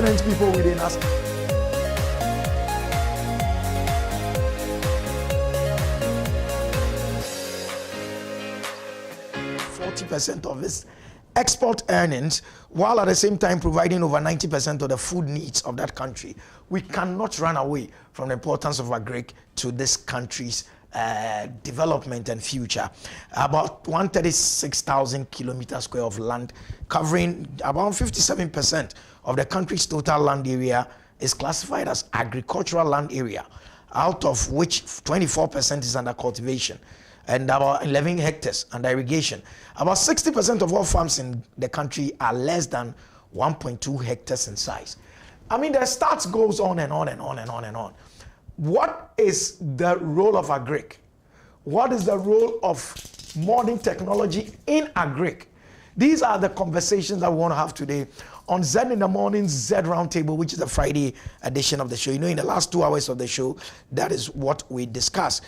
ignorant people within us. % of its export earnings, while at the same time providing over 90% of the food needs of that country. We cannot run away from the importance of agric to this country's development and future. About 136,000 kilometers square of land, covering about 57% of the country's total land area, is classified as agricultural land area, out of which 24% is under cultivation and about 11 hectares under irrigation. About 60% of all farms in the country are less than 1.2 hectares in size. I mean, the stats goes on and on and on and on and on. What is the role of agric? What is the role of modern technology in agric? These are the conversations that we want to have today on Z in the Morning, Z Roundtable, which is the Friday edition of the show. You know, in the last 2 hours of the show, that is what we discuss.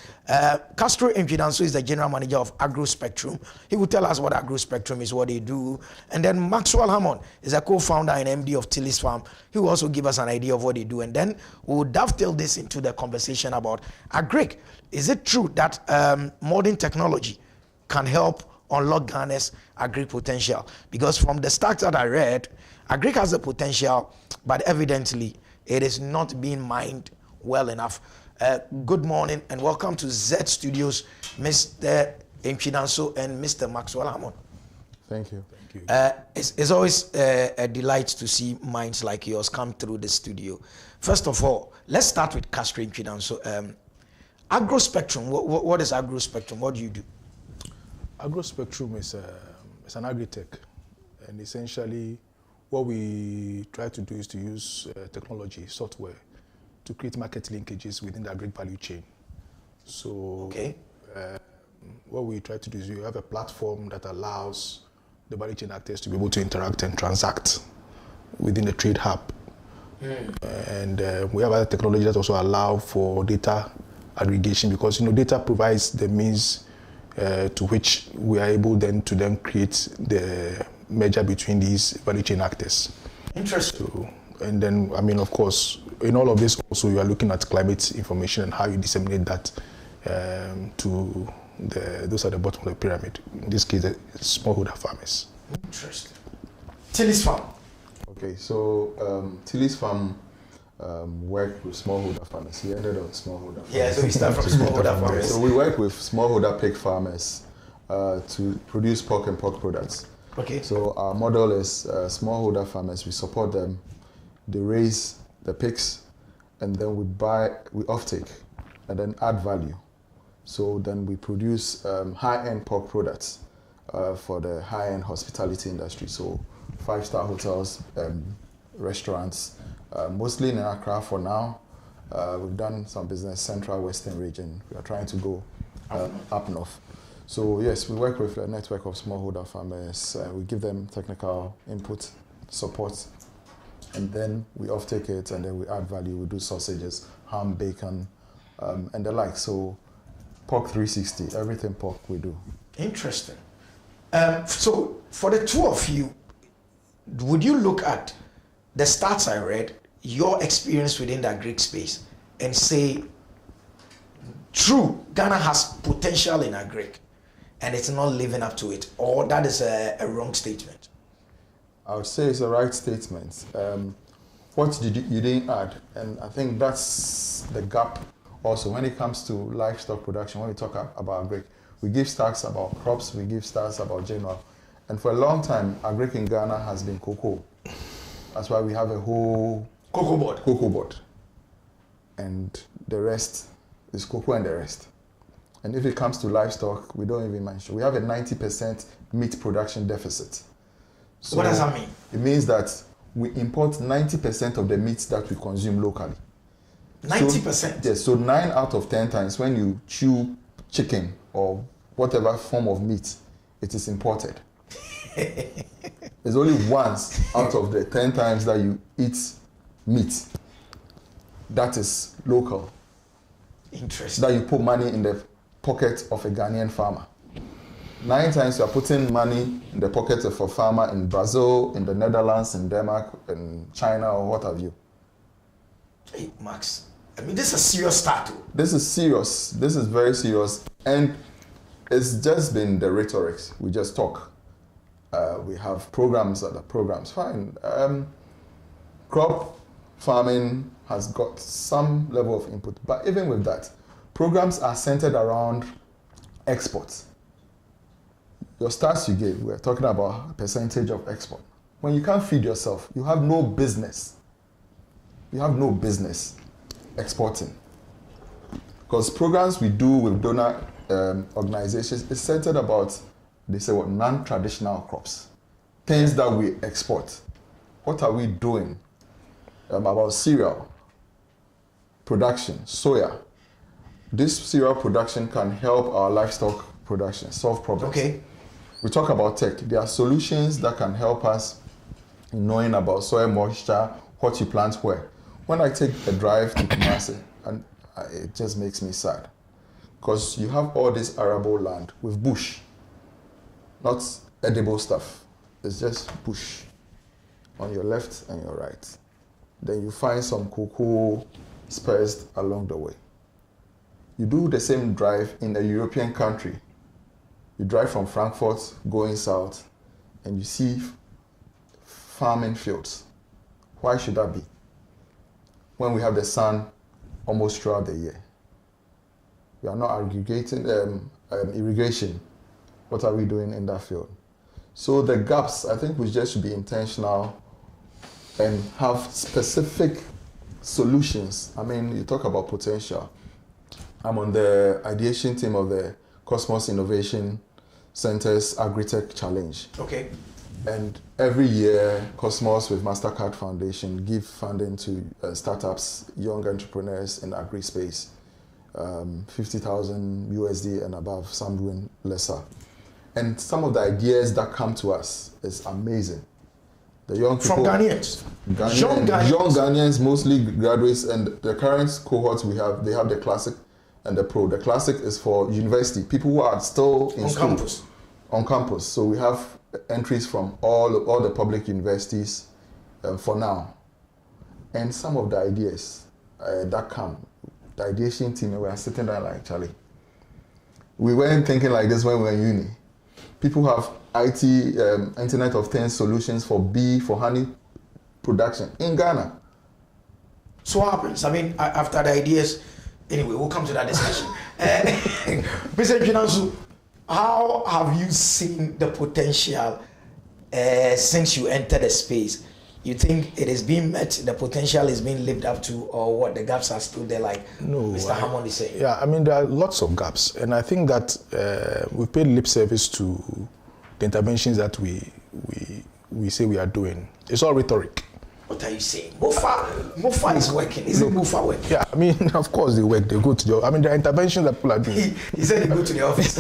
Castro Mfidanso is the general manager of Agro Spectrum. He will tell us what Agro Spectrum is, what they do. And then Maxwell Hammond is a co-founder and MD of Tillis Farm. He will also give us an idea of what they do. And then we'll dovetail this into the conversation about agric. Is it true that modern technology can help unlock Ghana's agric potential? Because from the stats that I read, agric has the potential, but evidently it is not being mined well enough. Good morning and welcome to Z Studios, Mr. Mfidanso and Mr. Maxwell Hammond. Thank you. It's always a delight to see minds like yours come through the studio. First of all, let's start with Castro Mfidanso. Agro Spectrum, what is Agro Spectrum? What do you do? Agro Spectrum is an agri-tech, and essentially what we try to do is to use technology, software, to create market linkages within the agric value chain. So okay. What we try to do is we have a platform that allows the value chain actors to be able to interact and transact within the trade hub. And we have other technology that also allow for data aggregation, because data provides the means to which we are able then to create the merger between these value chain actors. Interesting. So, and then, of course, in all of this also you are looking at climate information and how you disseminate that to those at the bottom of the pyramid. In this case, the smallholder farmers. Interesting. Tillis Farm. Okay, so Tillis Farm worked with smallholder farmers. He ended on smallholder farmers. Yeah, so we start from smallholder farmers. So we work with smallholder pig farmers to produce pork and pork products. Okay. So our model is smallholder farmers. We support them. They raise the pigs, and then we offtake, and then add value. So then we produce high-end pork products for the high-end hospitality industry. So 5-star hotels, restaurants, mostly in Accra for now. We've done some business central western region. We are trying to go up north. So yes, we work with a network of smallholder farmers. We give them technical input, support, and then we offtake it, and then we add value. We do sausages, ham, bacon, and the like. So pork 360, everything pork we do. Interesting. So for the two of you, would you look at the stats I read, your experience within the agric space, and say, true, Ghana has potential in agric, and it's not living up to it, or that is a wrong statement? I would say it's a right statement. What did you didn't add? And I think that's the gap also when it comes to livestock production. When we talk about agric, we give stats about crops, we give stats about general. And for a long time, agric in Ghana has been cocoa. That's why we have a whole Cocoa board. And the rest is cocoa and the rest. And if it comes to livestock, we don't even mention. We have a 90% meat production deficit. So what does that mean? It means that we import 90% of the meat that we consume locally. 90%? Yes, so 9 out of 10 times when you chew chicken or whatever form of meat, it is imported. There's only once out of the 10 times that you eat meat that is local. Interesting. That you put money in the pocket of a Ghanaian farmer. 9 times you are putting money in the pocket of a farmer in Brazil, in the Netherlands, in Denmark, in China, or what have you. Hey, Max, I mean, this is a serious start. This is serious. This is very serious. And it's just been the rhetoric. We just talk. We have programs that are programs. Fine. Crop farming has got some level of input. But even with that, programs are centered around exports. Your stats you gave, we're talking about a percentage of export. When you can't feed yourself, you have no business. You have no business exporting. Because programs we do with donor organizations is centered about, they say what, non-traditional crops. Things that we export. What are we doing about cereal production, soya? This cereal production can help our livestock production, solve problems. Okay. We talk about tech. There are solutions that can help us in knowing about soil moisture, what you plant where. When I take a drive to Kumasi, and it just makes me sad, because you have all this arable land with bush, not edible stuff. It's just bush on your left and your right. Then you find some cocoa spurs along the way. You do the same drive in a European country. You drive from Frankfurt going south and you see farming fields. Why should that be? When we have the sun almost throughout the year. We are not aggregating irrigation. What are we doing in that field? So the gaps, I think we just should be intentional and have specific solutions. I mean, you talk about potential. I'm on the ideation team of the Cosmos Innovation Center's Agritech Challenge. Okay. And every year, Cosmos with MasterCard Foundation give funding to startups, young entrepreneurs in agri space. 50,000 USD and above, some doing lesser. And some of the ideas that come to us is amazing. The young people, from Ghanaians. Young Ghanaians, mostly graduates, and the current cohorts we have, they have the classic and the pro. The classic is for university, people who are still in school. Campus. On campus. So we have entries from all the public universities for now. And some of the ideas that come, the ideation team, we are sitting there like, Charlie, we weren't thinking like this when we were in uni. People have IT, Internet of Things solutions for bee, for honey production in Ghana. So what happens? I mean, after the ideas, anyway, we'll come to that discussion. Mr. Jinansu, how have you seen the potential since you entered the space? You think it is being met, the potential is being lived up to, or what, the gaps are still there, like Mr. Hammond is saying? Yeah, I mean, there are lots of gaps. And I think that we paid lip service to the interventions that we say we are doing. It's all rhetoric. What are you saying? MOFA is working. Isn't MOFA working? Yeah, I mean, of course they work. They go to the... I mean, there are interventions that people are doing. He said they go to the office.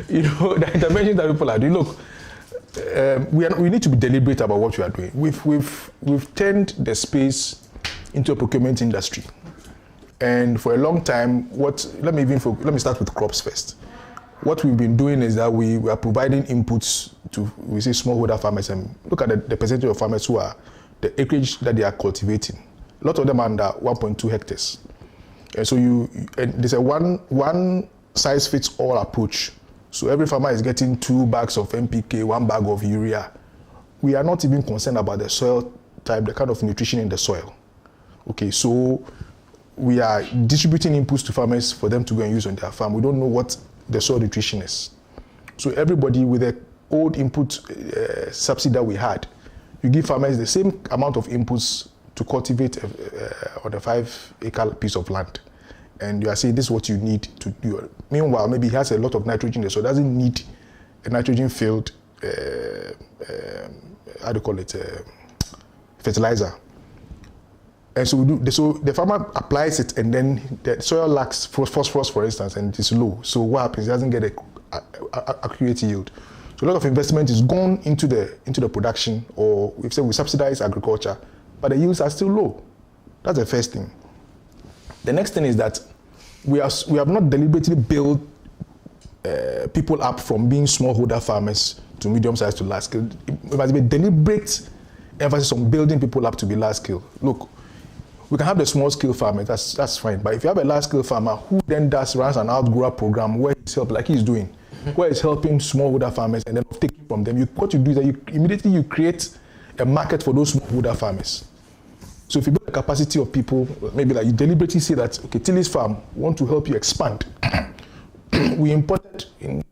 You know, the interventions that people are doing. Look, we need to be deliberate about what we are doing. We've turned the space into a procurement industry, and for a long time, let me start with crops first. What we've been doing is that we are providing inputs to, we say, smallholder farmers, and look at the percentage of farmers who are the acreage that they are cultivating. A lot of them are under 1.2 hectares, and so there's a one size fits all approach. So every farmer is getting 2 bags of NPK, 1 bag of urea. We are not even concerned about the soil type, the kind of nutrition in the soil. Okay, so we are distributing inputs to farmers for them to go and use on their farm. We don't know what the soil nutrition is. So everybody with the old input subsidy that we had, you give farmers the same amount of inputs to cultivate on a 5-acre piece of land. And you are saying this is what you need to do. Meanwhile, maybe he has a lot of nitrogen there, so it doesn't need a nitrogen-filled, fertilizer. And so the farmer applies it, and then the soil lacks phosphorus, for instance, and it is low. So what happens? It doesn't get an accurate yield. So a lot of investment is gone into the production, or we subsidize agriculture, but the yields are still low. That's the first thing. The next thing is that we have not deliberately built people up from being smallholder farmers to medium-sized to large scale. It must be a deliberate emphasis on building people up to be large scale. Look, we can have the small-scale farmers, that's fine. But if you have a large-scale farmer who then runs an outgrower program where he's helping, like he's doing, where he's helping smallholder farmers and then taking from them, what you do is that you immediately create a market for those smallholder farmers. So if you build the capacity of people, maybe like you deliberately say that, okay, Tilly's farm want to help you expand. We imported in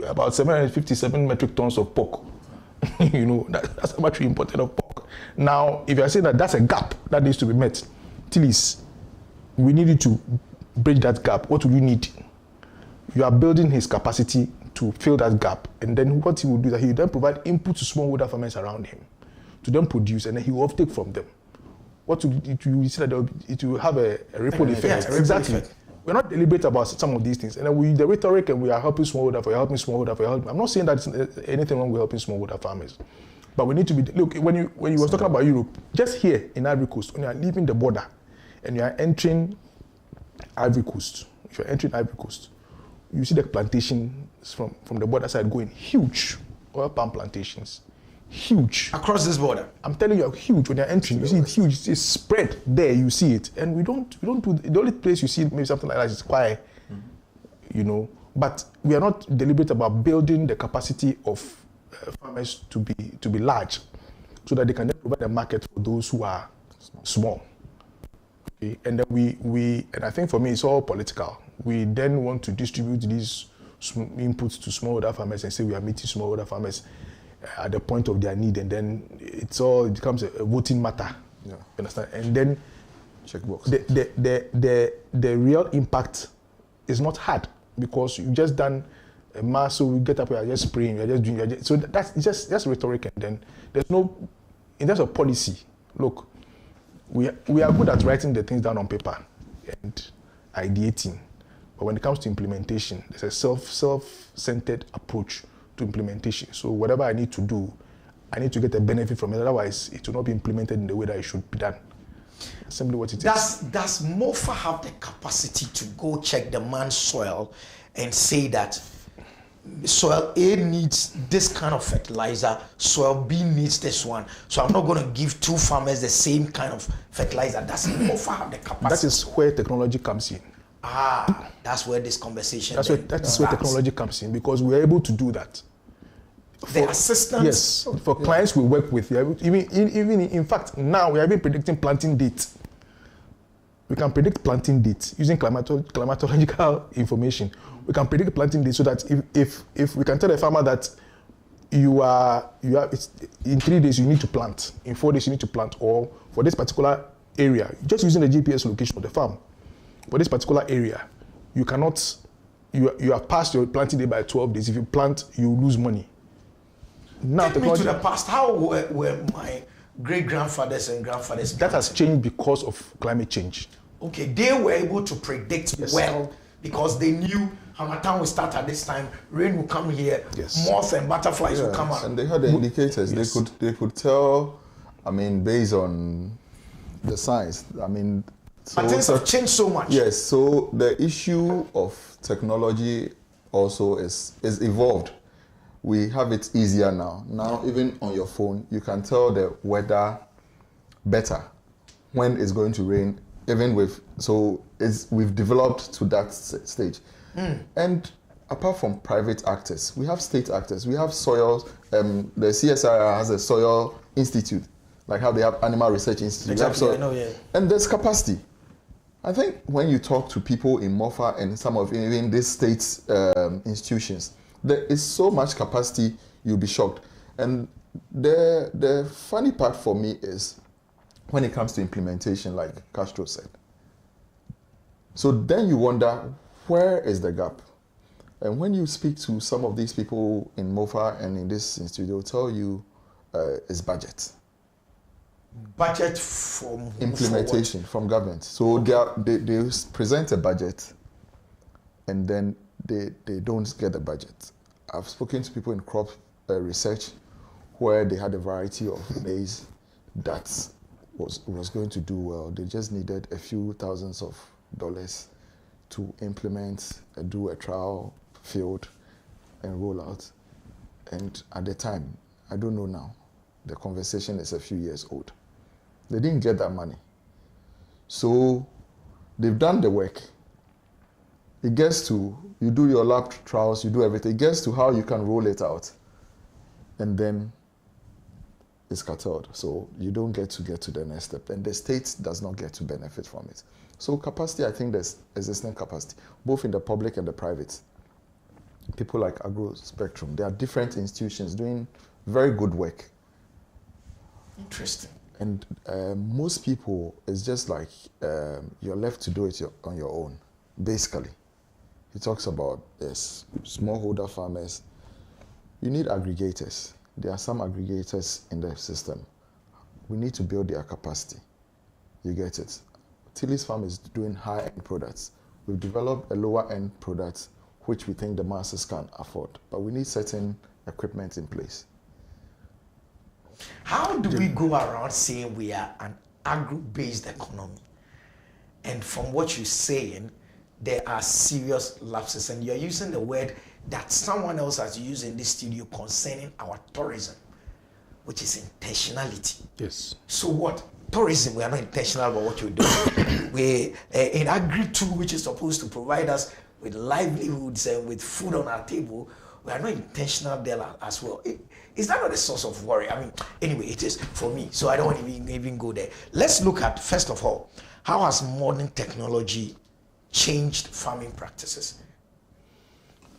about 757 metric tons of pork. You know, that's how much we imported of pork. Now, if you're saying that that's a gap that needs to be met, Tilly's, we need you to bridge that gap. What will you need? You are building his capacity to fill that gap. And then what he will do is that he will then provide input to smallholder farmers around him to then produce, and then he will take from them. What will you see that it will have a ripple effect? Yeah, Exactly. Effect. We're not deliberate about some of these things. And then the rhetoric, and we are helping smallholder, you're helping smallholder, you're helping. I'm not saying that there's anything wrong with helping smallholder farmers. But we need to be, look, when you was talking about Europe, just here in Ivory Coast, when you are leaving the border and you are entering Ivory Coast, if you're entering Ivory Coast, you see the plantations from the border side going huge, oil palm plantations. Huge. Across this border. I'm telling you, huge. When you're entering, you see it huge. It's spread there, you see it. And we don't do, the only place you see maybe something like that is Kwai, you know. But we are not deliberate about building the capacity of farmers to be large, so that they can then provide a market for those who are small. Okay? And then and I think for me, it's all political. We then want to distribute these inputs to smallholder farmers and say we are meeting smallholder farmers at the point of their need, and then it becomes a voting matter. Yeah. You understand? And then checkbox. The real impact is not hard, because you just done a mass, so we get up, we are just spraying, we are just doing, so that's just rhetoric. And then there's no, in terms of policy, look, we are good at writing the things down on paper and ideating, but when it comes to implementation, there's a self-centered approach to implementation. So whatever I need to do, I need to get a benefit from it. Otherwise, it will not be implemented in the way that it should be done. Simply what it is. Does MOFA have the capacity to go check the man's soil and say that soil A needs this kind of fertilizer, soil B needs this one, so I'm not going to give two farmers the same kind of fertilizer? Does MOFA have the capacity? That is where technology comes in. That's where this conversation. That's where technology comes in, because we are able to do that. The assistance. Yes, for clients we work with, even in fact now we are even predicting planting dates. We can predict planting dates using climatological information. We can predict planting dates, so that if we can tell a farmer that in 3 days you need to plant, in 4 days you need to plant, or for this particular area, just using the GPS location of the farm. For this particular area, you cannot, you have passed your planting day by 12 days. If you plant, you lose money. Now, Take me to the past. How were my great-grandfathers and grandfathers? That has changed because of climate change. Okay, they were able to predict well, because they knew Harmattan will start at this time, rain will come here, moths and butterflies will come out. And they had the indicators. Yes. They could tell, based on the science. But things have changed so much. Yes, so the issue of technology also is evolved. We have it easier now. Now, even on your phone, you can tell the weather better, when it's going to rain, we've developed to that stage. And apart from private actors, we have state actors. We have soils. The CSIR has a soil institute, like how they have animal research institute. Exactly, I know, yeah. And there's capacity. I think when you talk to people in MOFA and some of even these state institutions, there is so much capacity, you'll be shocked. And the funny part for me is when it comes to implementation, like Castro said. So then you wonder, where is the gap? And when you speak to some of these people in MOFA and in this institute, they'll tell you it's budget. Budget from implementation from government. So they present a budget, and then they don't get the budget. I've spoken to people in crop research where they had a variety of maize that was going to do well. They just needed a few thousands of dollars to implement, do a trial field and roll out. And at the time, I don't know now, the conversation is a few years old. They didn't get that money. So they've done the work. It gets to, you do your lab trials, you do everything. It gets to how you can roll it out. And then it's curtailed. So you don't get to the next step. And the state does not get to benefit from it. So capacity, I think there's existing capacity, both in the public and the private. People like Agro Spectrum, there are different institutions doing very good work. Interesting. And most people, it's just like you're left to do it on your own, basically. He talks about smallholder farmers. You need aggregators. There are some aggregators in the system. We need to build their capacity. You get it? Tilly's Farm is doing high-end products. We've developed a lower-end product which we think the masses can afford, but we need certain equipment in place. How do we go around saying we are an agro-based economy? And from what you're saying, there are serious lapses, and you're using the word that someone else has used in this studio concerning our tourism, which is intentionality. Yes. So what? Tourism, we are not intentional about what we're doing. We in Agri-2, which is supposed to provide us with livelihoods and with food on our table, we are not intentional there as well. Is that not a source of worry? I mean, anyway, it is for me, so I don't want to even go there. Let's look at, first of all, how has modern technology changed farming practices?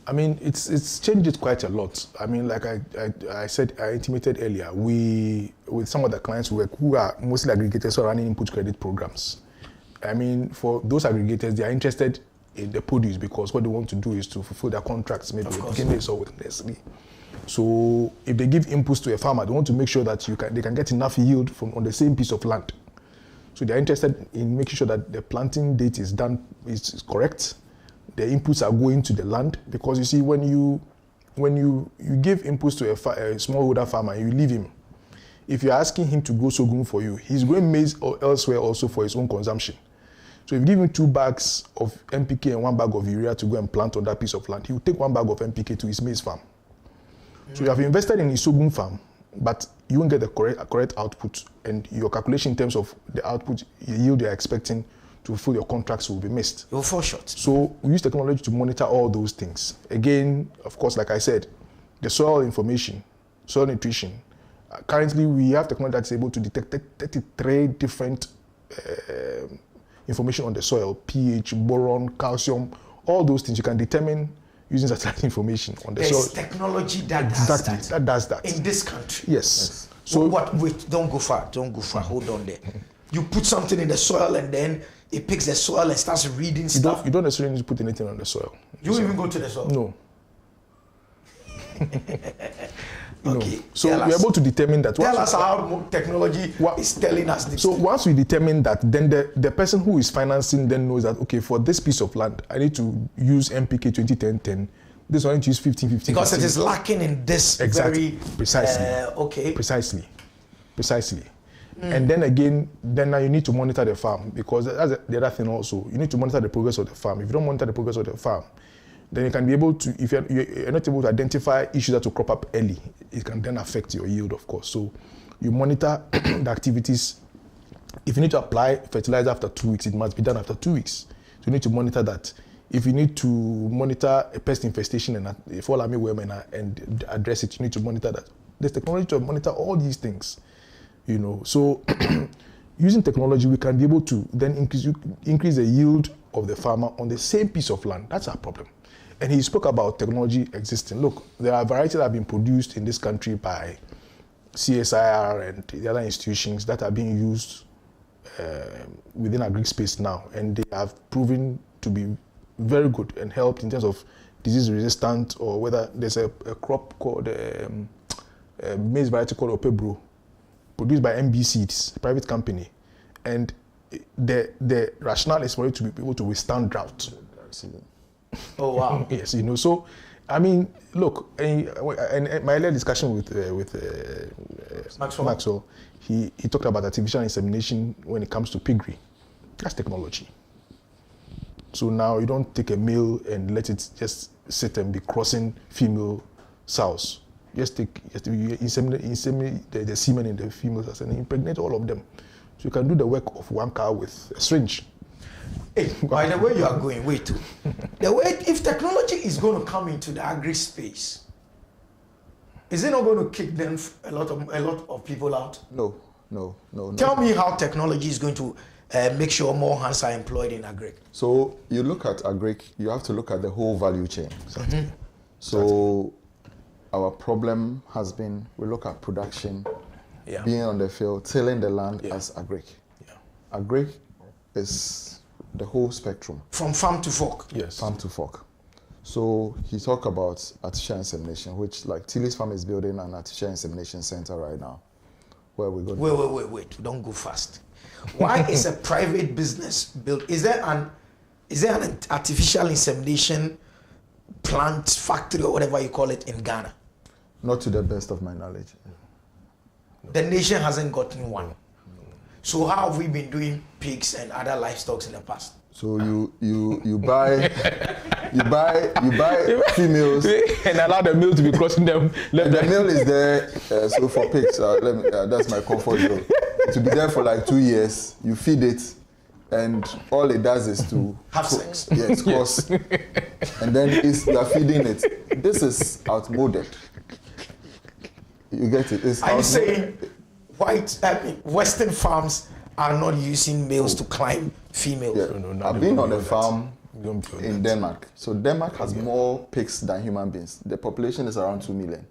I mean, it's changed it quite a lot. I mean, like I said, I intimated earlier, with some of the clients we work, who are mostly aggregators who are running input credit programs. I mean, for those aggregators, they are interested in the produce because what they want to do is to fulfill their contracts, maybe with Guinness or with Nestle. So if they give inputs to a farmer, they want to make sure that they can get enough yield on the same piece of land. So they're interested in making sure that the planting date is correct. The inputs are going to the land, because you see, when you give inputs to a smallholder farmer, you leave him. If you're asking him to grow sorghum for you, he's growing maize or elsewhere also for his own consumption. So if you give him 2 bags of NPK and 1 bag of urea to go and plant on that piece of land, he will take 1 bag of NPK to his maize farm. So you have invested in his sorghum farm, but you won't get the correct output, and your calculation in terms of the output, the yield you're expecting to fulfill your contracts will be missed. You'll fall short. So we use technology to monitor all those things. Again, of course, like I said, the soil information, soil nutrition. Currently, we have technology that's able to detect 33 different information on the soil: pH, boron, calcium, all those things you can determine using satellite information on the soil. There's technology that does that. That does that. In this country. Yes. So what? Wait, don't go far. Hold on there. You put something in the soil and then it picks the soil and starts reading stuff. You don't necessarily need to put anything on the soil. You even go to the soil? No. Okay. No. So we're able to determine that. Tell us how technology is telling us this. So once we determine that, then the person who is financing then knows that, okay, for this piece of land, I need to use NPK 20-10-10. This one I need to use 15-15. Because it is lacking in this very... Precisely. Okay. Precisely. And then again, now you need to monitor the farm, because that's the other thing also. You need to monitor the progress of the farm. If you don't monitor the progress of the farm, then you can be able to, if you're not able to identify issues that will crop up early, it can then affect your yield, of course. So you monitor the activities. If you need to apply fertilizer after 2 weeks, it must be done after 2 weeks. So you need to monitor that. If you need to monitor a pest infestation and fall army worm and address it, you need to monitor that. There's technology to monitor all these things. So using technology, we can be able to then increase the yield of the farmer on the same piece of land. That's our problem. And he spoke about technology existing. Look, there are varieties that have been produced in this country by CSIR and the other institutions that are being used within our Greek space now, and they have proven to be very good and helped in terms of disease resistant, or whether there's a crop called maize variety called Opebro, produced by MB Seeds, a private company, and the rationale is for it to be able to withstand drought. Oh wow! Yes, so I mean, look, and my earlier discussion with Maxwell, he talked about artificial insemination when it comes to piggery. That's technology. So now you don't take a male and let it just sit and be crossing female sows. Just inseminate the semen in the female cells and impregnate all of them. So you can do the work of one cow with a syringe. Hey, by the way you are going, wait too. The way, if technology is going to come into the agri space, is it not going to kick them a lot of people out? No. Tell me how technology is going to make sure more hands are employed in agri. So you look at agri, you have to look at the whole value chain. So our problem has been, we look at production, being on the field, tilling the land as agri. Agri is the whole spectrum. From farm to fork. Yes. Farm to fork. So he talked about artificial insemination, which like Tilly's Farm is building an artificial insemination center right now. Where we go. Wait, don't go fast. Why is a private business built? Is there an artificial insemination plant, factory, or whatever you call it in Ghana? Not to the best of my knowledge. The nation hasn't gotten one. So how have we been doing pigs and other livestock in the past? So you buy females and allow the male to be crossing them. The male is there. So for pigs, that's my comfort zone. To be there for like 2 years, you feed it, and all it does is to have sex. Yes, cross, and then you are feeding it. This is outmoded. You get it? It's Are you saying Western farms are not using males to climb females? Yeah. No, I've been on a farm in Denmark. So Denmark has more pigs than human beings. The population is around 2 million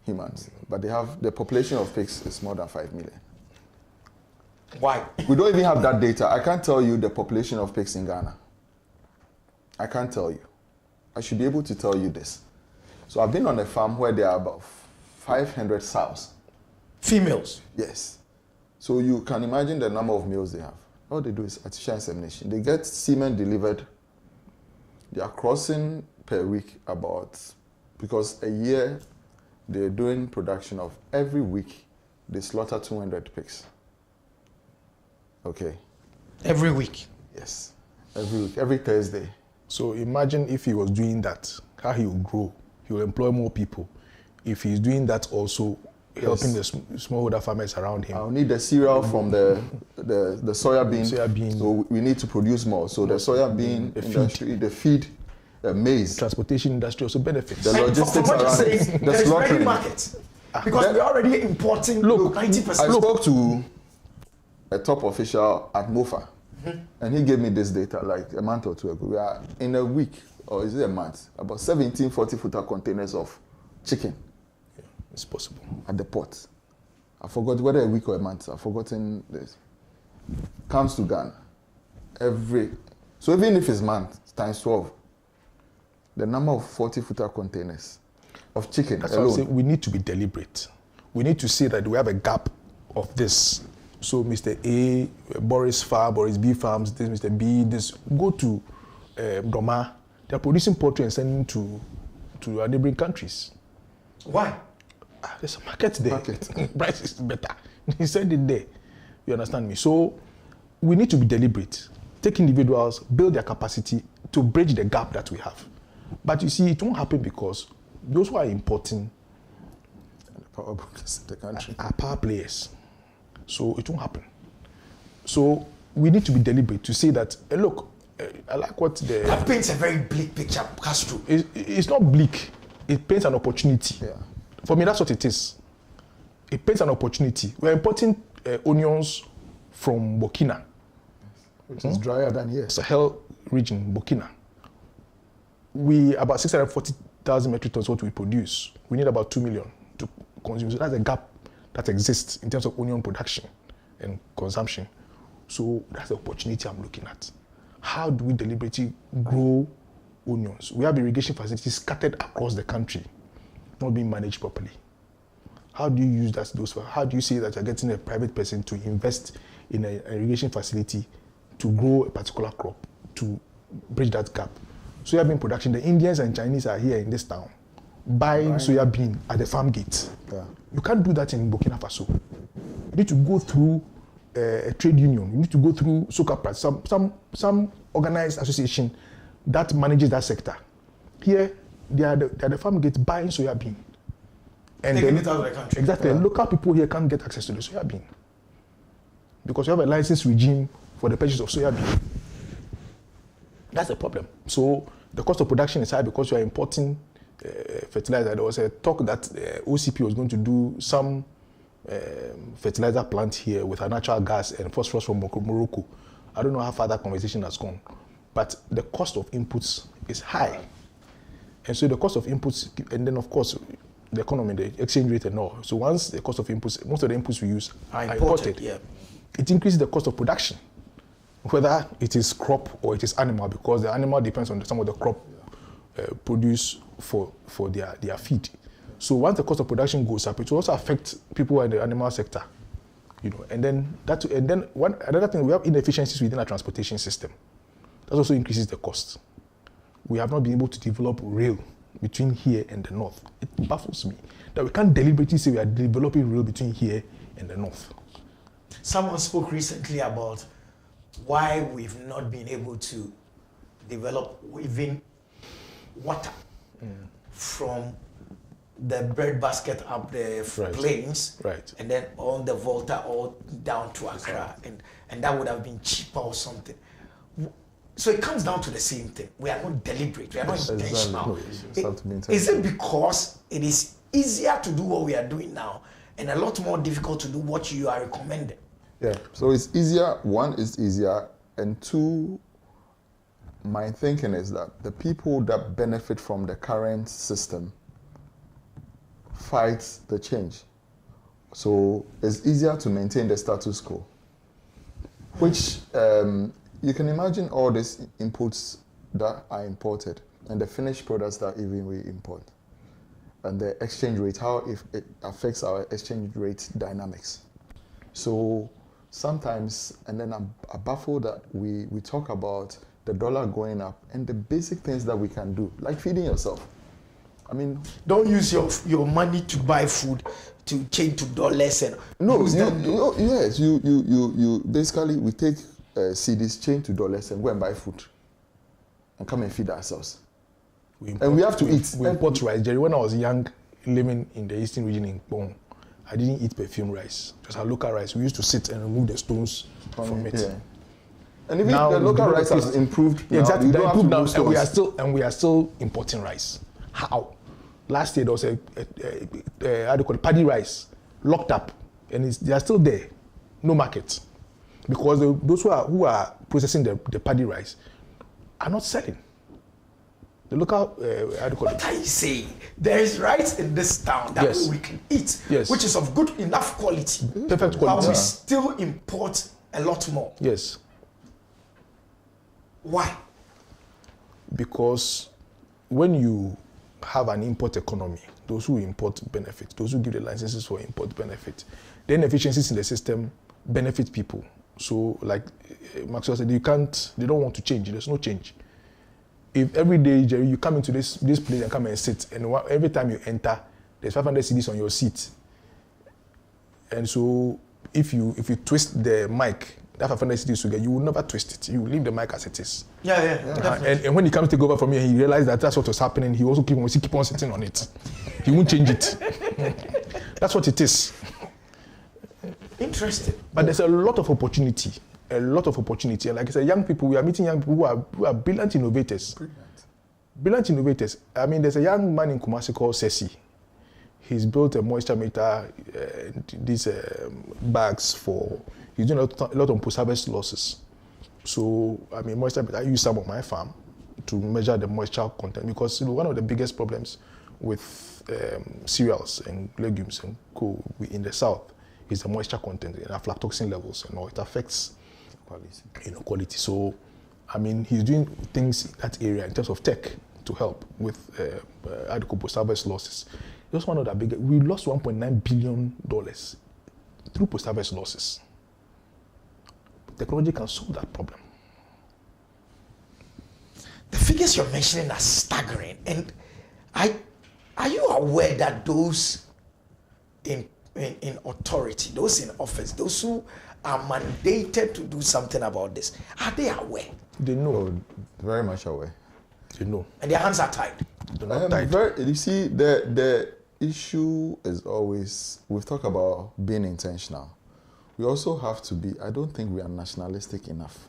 humans, but the population of pigs is more than 5 million. Why? We don't even have that data. I can't tell you the population of pigs in Ghana. I can't tell you. I should be able to tell you this. So I've been on a farm where there are about 500 sows. Females? Yes. So you can imagine the number of males they have. All they do is artificial insemination. They get semen delivered. They are crossing per week because a year they're doing production of every week they slaughter 200 pigs. Okay. Every week? Yes. Every week, every Thursday. So imagine if he was doing that, how he will grow. He will employ more people. If he's doing that also, helping the smallholder farmers around him. I'll need the cereal from the soya bean. So we need to produce more. So the soya bean industry, the feed, the maize. Transportation industry also benefits. The logistics around it. The slaughtering. Market. Because we're already importing 90%. I spoke to a top official at MOFA, and he gave me this data like a month or two ago. We are in a week, or is it a month, about 17 40-footer containers of chicken. It's possible. At the port. I forgot whether a week or a month. I've forgotten this. Comes to Ghana. So even if it's month, times 12, the number of 40-footer containers of chicken That's alone. Why I'm saying we need to be deliberate. We need to see that we have a gap of this. So Mr. A, Boris Farm, Boris B Farms, this Mr. B, this, go to Doma. They're producing poultry and sending to our neighboring countries. Why? There's a market there. Price is better. He sent it there. You understand me? So we need to be deliberate. Take individuals, build their capacity to bridge the gap that we have. But you see, it won't happen because those who are importing Power brokers in the country are power players. So it won't happen. So we need to be deliberate to say that, look, I like what that paints a very bleak picture, Castro. It's not bleak. It paints an opportunity. Yeah. For me, that's what it is. It paints an opportunity. We're importing onions from Burkina. Which is drier than here. Sahel region, Burkina. About 640,000 metric tons what we produce. We need about 2 million to consume. So that's a gap that exists in terms of onion production and consumption. So that's the opportunity I'm looking at. How do we deliberately grow onions? We have irrigation facilities scattered across the country, not being managed properly. How do you use how do you say that you're getting a private person to invest in an irrigation facility to grow a particular crop, to bridge that gap? Soya bean production, the Indians and Chinese are here in this town buying soya bean at the farm gate. Yeah. You can't do that in Burkina Faso. You need to go through a trade union. You need to go through SOCAPRAT, some organized association that manages that sector. Here, they are the farm gets buying soya bean. And taking it out of the country. Exactly. And local people here can't get access to the soya bean. Because you have a license regime for the purchase of soya bean. That's the problem. So the cost of production is high because you are importing fertilizer. There was a talk that OCP was going to do some fertilizer plant here with a natural gas and phosphorus from Morocco. I don't know how far that conversation has gone. But the cost of inputs is high. And so the cost of inputs, and then of course, the economy, the exchange rate and all. So once the cost of inputs, most of the inputs we use are imported. Yeah. It increases the cost of production, whether it is crop or it is animal, because the animal depends on some of the crop produced for their feed. So once the cost of production goes up, it will also affect people in the animal sector, you know. And then another thing, we have inefficiencies within our transportation system. That also increases the cost. We have not been able to develop rail between here and the north. It baffles me that we can't deliberately say we are developing rail between here and the north. Someone spoke recently about why we've not been able to develop even water from the breadbasket up the plains, and then on the Volta all down to Accra, and that would have been cheaper or something. So it comes down to the same thing. We are not deliberate. We are not intentional. Is it because it is easier to do what we are doing now and a lot more difficult to do what you are recommending? Yeah. So it's easier. One, it's easier, and two, my thinking is that the people that benefit from the current system fight the change. So it's easier to maintain the status quo, which you can imagine all these inputs that are imported and the finished products that even we import, and the exchange rate, how it affects our exchange rate dynamics. So sometimes, and then I'm baffled that we talk about the dollar going up and the basic things that we can do, like feeding yourself. I mean, don't use your money to buy food to change to dollars and you basically we take CDs, change to dollars, and go and buy food and come and feed ourselves. And we have to eat. We import rice. Jerry, when I was young, living in the eastern region in Kpong, I didn't eat perfume rice, just our local rice. We used to sit and remove the stones from it. Yeah. And even now, the local rice has improved. Yeah, exactly. They improved now, and we are still importing rice. How? Last year there was a paddy rice locked up, and they are still there, no market, because those who are processing the paddy rice are not selling. The local what are you saying? There is rice in this town that we can eat, which is of good enough quality, perfect quality, but we still import a lot more. Yes. Why? Because when you have an import economy, those who import benefit, those who give the licenses for import benefit, then efficiencies in the system benefit people. So like Maxwell said, they don't want to change. There's no change. If every day, Jerry, you come into this place and come and sit, and every time you enter, there's 500 CDs on your seat. And so if you twist the mic, that 500 CDs together, you will never twist it. You will leave the mic as it is. Yeah. And when he comes to take over from you, he realized that that's what was happening. He also keep on sitting on it. He won't change it. That's what it is. Interesting. But there's a lot of opportunity. And like I said, young people, we are meeting young people who are brilliant innovators. Brilliant innovators. I mean, there's a young man in Kumasi called Sesi. He's built a moisture meter, these bags for. He's doing a lot of post-harvest losses. So, I mean, moisture meter, I use some on my farm to measure the moisture content, because one of the biggest problems with cereals and legumes and co in the south is the moisture content and aflatoxin levels, and all. It affects quality. So, I mean, he's doing things in that area in terms of tech to help with adequate post-harvest losses. It was one of the biggest. We lost $1.9 billion through post-harvest losses. Technology can solve that problem. The figures you're mentioning are staggering. And are you aware that those in authority, those in office, those who are mandated to do something about this, are they aware? They know. Very much aware. They know. And their hands are tied. They're not tied. You see, the issue is always, we've talked about being intentional. We also have to be, I don't think we are nationalistic enough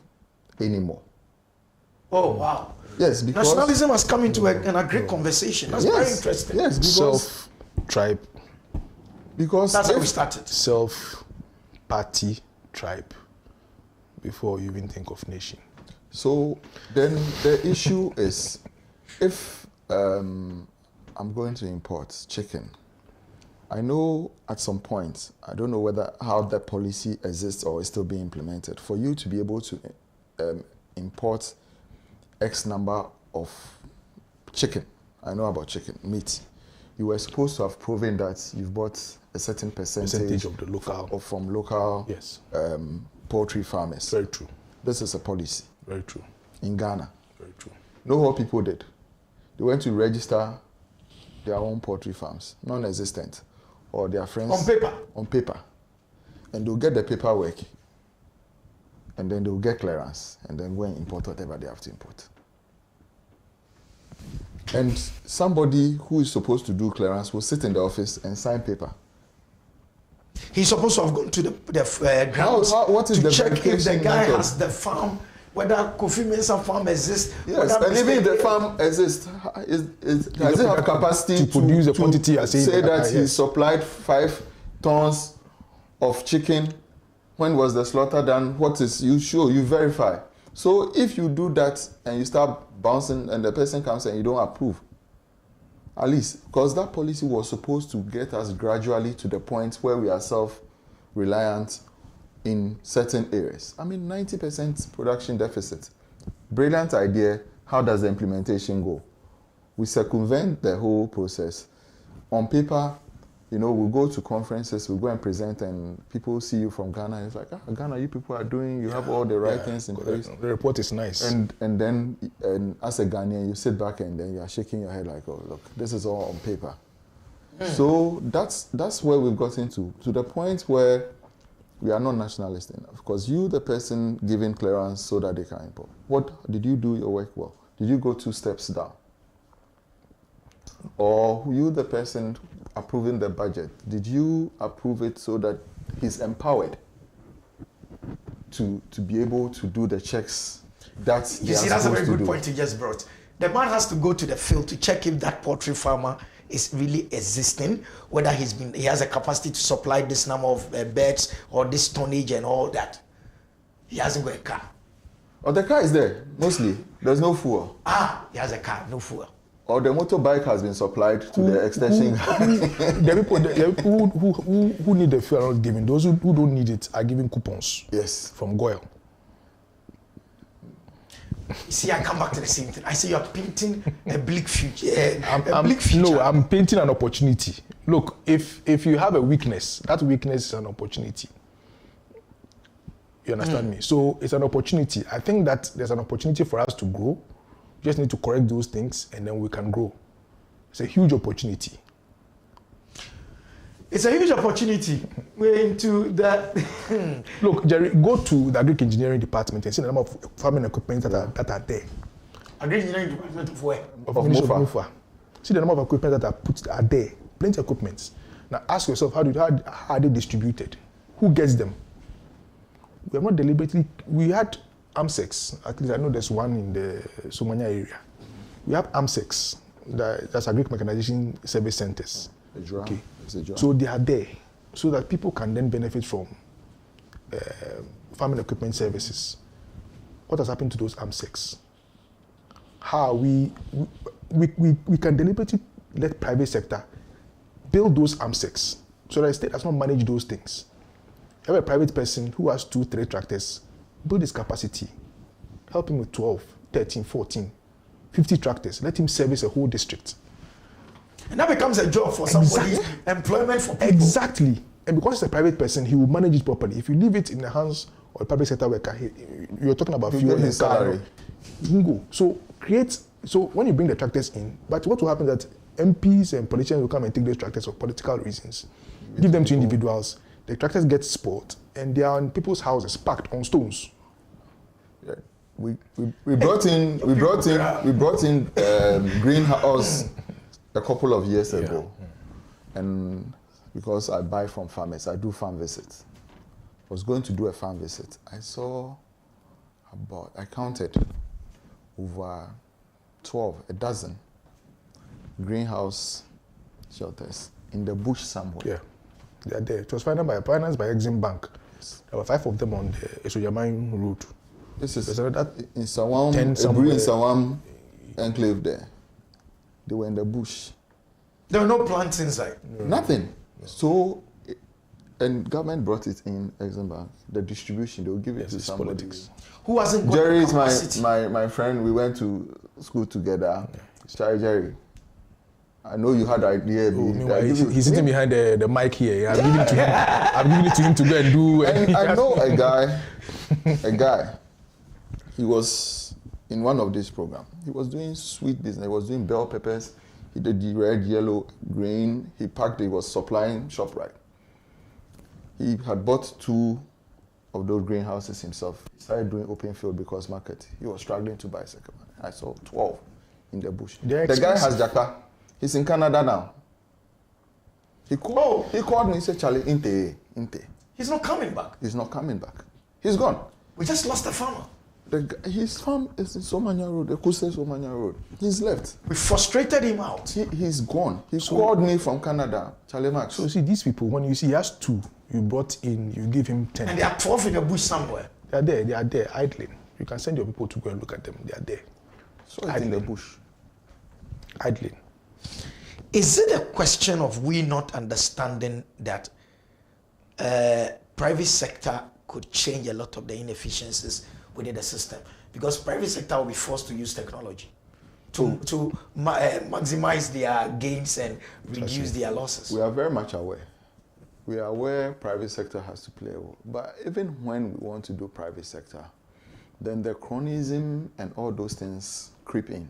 anymore. Oh, wow. Yes, because nationalism has come into an agri conversation. That's very interesting. Yes, because self-tribe. Because that's how we started. Self-party tribe before you even think of nation. So then the issue is, if I'm going to import chicken, I know at some point, I don't know whether how that policy exists or is still being implemented, for you to be able to import X number of chicken, I know about chicken, meat, you were supposed to have proven that you've bought a certain percentage of the local from local poultry farmers. Very true. This is a policy. Very true. In Ghana. Very true. Know what people did? They went to register their own poultry farms, non-existent, or their friends. On paper? On paper. And they'll get the paperwork, and then they'll get clearance, and then go and import whatever they have to import. And somebody who is supposed to do clearance will sit in the office and sign paper. He's supposed to have gone to the grounds to check if the guy has the farm, whether Kofi Mensah farm exists. Yes, and even if the farm exists, does it have capacity to produce the quantity? Say that he supplied 5 tons of chicken. When was the slaughter done? What is you show? You verify. So if you do that and you start bouncing and the person comes and you don't approve, at least, because that policy was supposed to get us gradually to the point where we are self-reliant in certain areas. I mean, 90% production deficit. Brilliant idea. How does the implementation go? We circumvent the whole process. On paper, you know, we go to conferences, we go and present, and people see you from Ghana. And it's like, Ghana, you people are doing, you have all the right things in place. The report is nice. And then as a Ghanaian, you sit back and then you are shaking your head like, oh, look, this is all on paper. So that's where we've gotten to the point where we are not nationalist enough. Because you, the person giving clearance so that they can import. What did you do your work well? Did you go 2 steps down? Or you, the person approving the budget, did you approve it so that he's empowered to be able to do the checks that you see, that's a very good point you just brought. The man has to go to the field to check if that poultry farmer is really existing, whether he has a capacity to supply this number of birds or this tonnage and all that. He hasn't got a car. Oh, the car is there, mostly. There's no fuel. He has a car, no fuel. Or the motorbike has been supplied to the extension. The people who need the fuel are not giving. Those who don't need it are giving coupons. Yes. From Goyle. See, I come back to the same thing. I say you're painting a bleak future. No, I'm painting an opportunity. Look, if you have a weakness, that weakness is an opportunity. You understand me? So it's an opportunity. I think that there's an opportunity for us to grow. We just need to correct those things and then we can grow. It's a huge opportunity. It's a huge opportunity. We're into that. Look, Jerry, go to the agric engineering department and see the number of farming equipment that are there. Agric engineering department of where? Of MOFA. See the number of equipment that are there. Plenty of equipment. Now ask yourself, how are they distributed? Who gets them? We have not deliberately. We had AMSEX. At least I know there's one in the Somania area. We have AMSEX. That's Agric Mechanization Service Centers. Okay. So they are there, so that people can then benefit from farming equipment services. What has happened to those AMSECs? How we can deliberately let private sector build those AMSECs, so that the state does not manage those things. You have a private person who has 2-3 tractors, build his capacity, help him with 12, 13, 14, 50 tractors, let him service a whole district. And that becomes a job for somebody, employment for people. Exactly. And because it's a private person, he will manage it properly. If you leave it in the hands of a public sector worker, you're talking about fuel and salary. You can go. So when you bring the tractors in, but what will happen is that MPs and politicians will come and take those tractors for political reasons. Give them to individuals. The tractors get spoiled and they are in people's houses, packed on stones. Yeah. we brought in greenhouse a couple of years ago, and because I buy from farmers, I do farm visits. I was going to do a farm visit. I counted over 12, a dozen greenhouse shelters in the bush somewhere. Yeah, they are there. It was financed by Exim Bank. Yes. There were 5 of them on the Esoyaman route. This is in Sawam, in Sawam enclave there. They were in the bush. There were no plants inside. Nothing. No. So, and government brought it in Exim Bank. The distribution, they will give it to somebody. Politics. Who hasn't got Jerry is capacity? my friend. We went to school together. Yeah. Jerry. I know you had an idea. He's sitting behind the mic here. I'm giving it to him. I'm giving it to him to go and do. And I know a guy. He was in one of these programs. He was doing sweet business. He was doing bell peppers. He did the red, yellow, green. He packed. He was supplying ShopRite. He had bought 2 of those greenhouses himself. He started doing open field because market. He was struggling to buy a second one. I saw 12 in the bush. The guy has Jaka. He's in Canada now. He called me. He said, "Charlie, inte." He's not coming back. He's not coming back. He's gone. We just lost a farmer. His farm is in Somanya Road, the Kuse Somanya Road. He's left. We frustrated him out. He's gone. He called me from Canada, Charlie Max. So see, these people, when you see he has 2, you brought in, you give him 10. And they are 12 in the bush somewhere. They are there, idling. You can send your people to go and look at them. They are there. So in the bush. Idling. Is it a question of we not understanding that private sector could change a lot of the inefficiencies within the system? Because private sector will be forced to use technology to maximize their gains and reduce their losses. We are very much aware. We are aware private sector has to play a role. But even when we want to do private sector, then the cronyism and all those things creep in.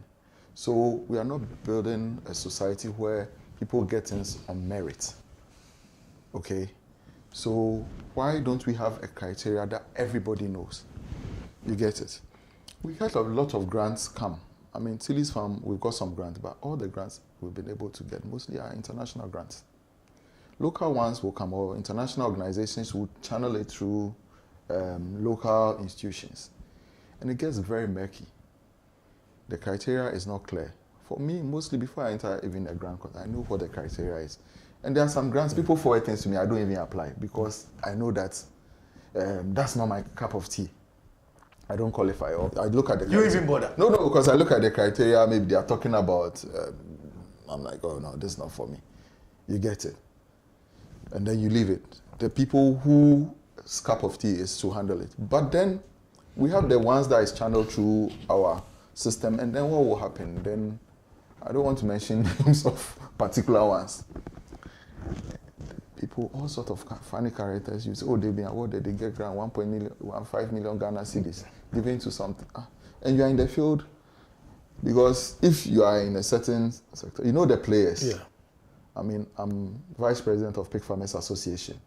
So we are not building a society where people get things on merit. Okay? So why don't we have a criteria that everybody knows? You get it? We had a lot of grants come. I mean, Tilly's Farm, we've got some grants, but all the grants we've been able to get mostly are international grants. Local ones will come, or international organizations will channel it through local institutions. And it gets very murky. The criteria is not clear. For me, mostly before I enter even a grant, because I know what the criteria is. And there are some grants, people forward things to me, I don't even apply because I know that that's not my cup of tea. I don't qualify. I look at the criteria. You even bother? No, because I look at the criteria, maybe they are talking about, I'm like, oh no, this is not for me. You get it. And then you leave it. The people whose cup of tea is to handle it. But then we have the ones that is channeled through our system, and then what will happen? Then I don't want to mention names of particular ones. People, all sorts of funny characters. You say, oh, they've been awarded, they get grant 1.5 million Ghana cedis given to something, and you are in the field because if you are in a certain sector, you know the players. Yeah. I mean, I'm vice president of Pig Farmers Association,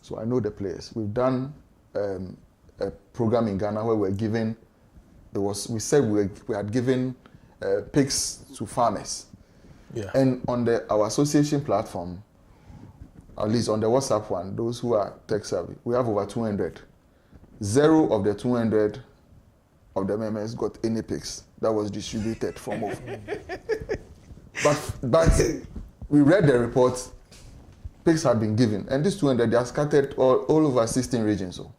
so I know the players. We've done a program in Ghana where we're giving. We said we had given pigs to farmers. Yeah. And on our association platform, at least on the WhatsApp one, those who are tech savvy, we have over 200. 0 of the 200 of the members got any pigs that was distributed from off. But we read the report, pigs had been given, and these 200, they are scattered all over 16 regions. So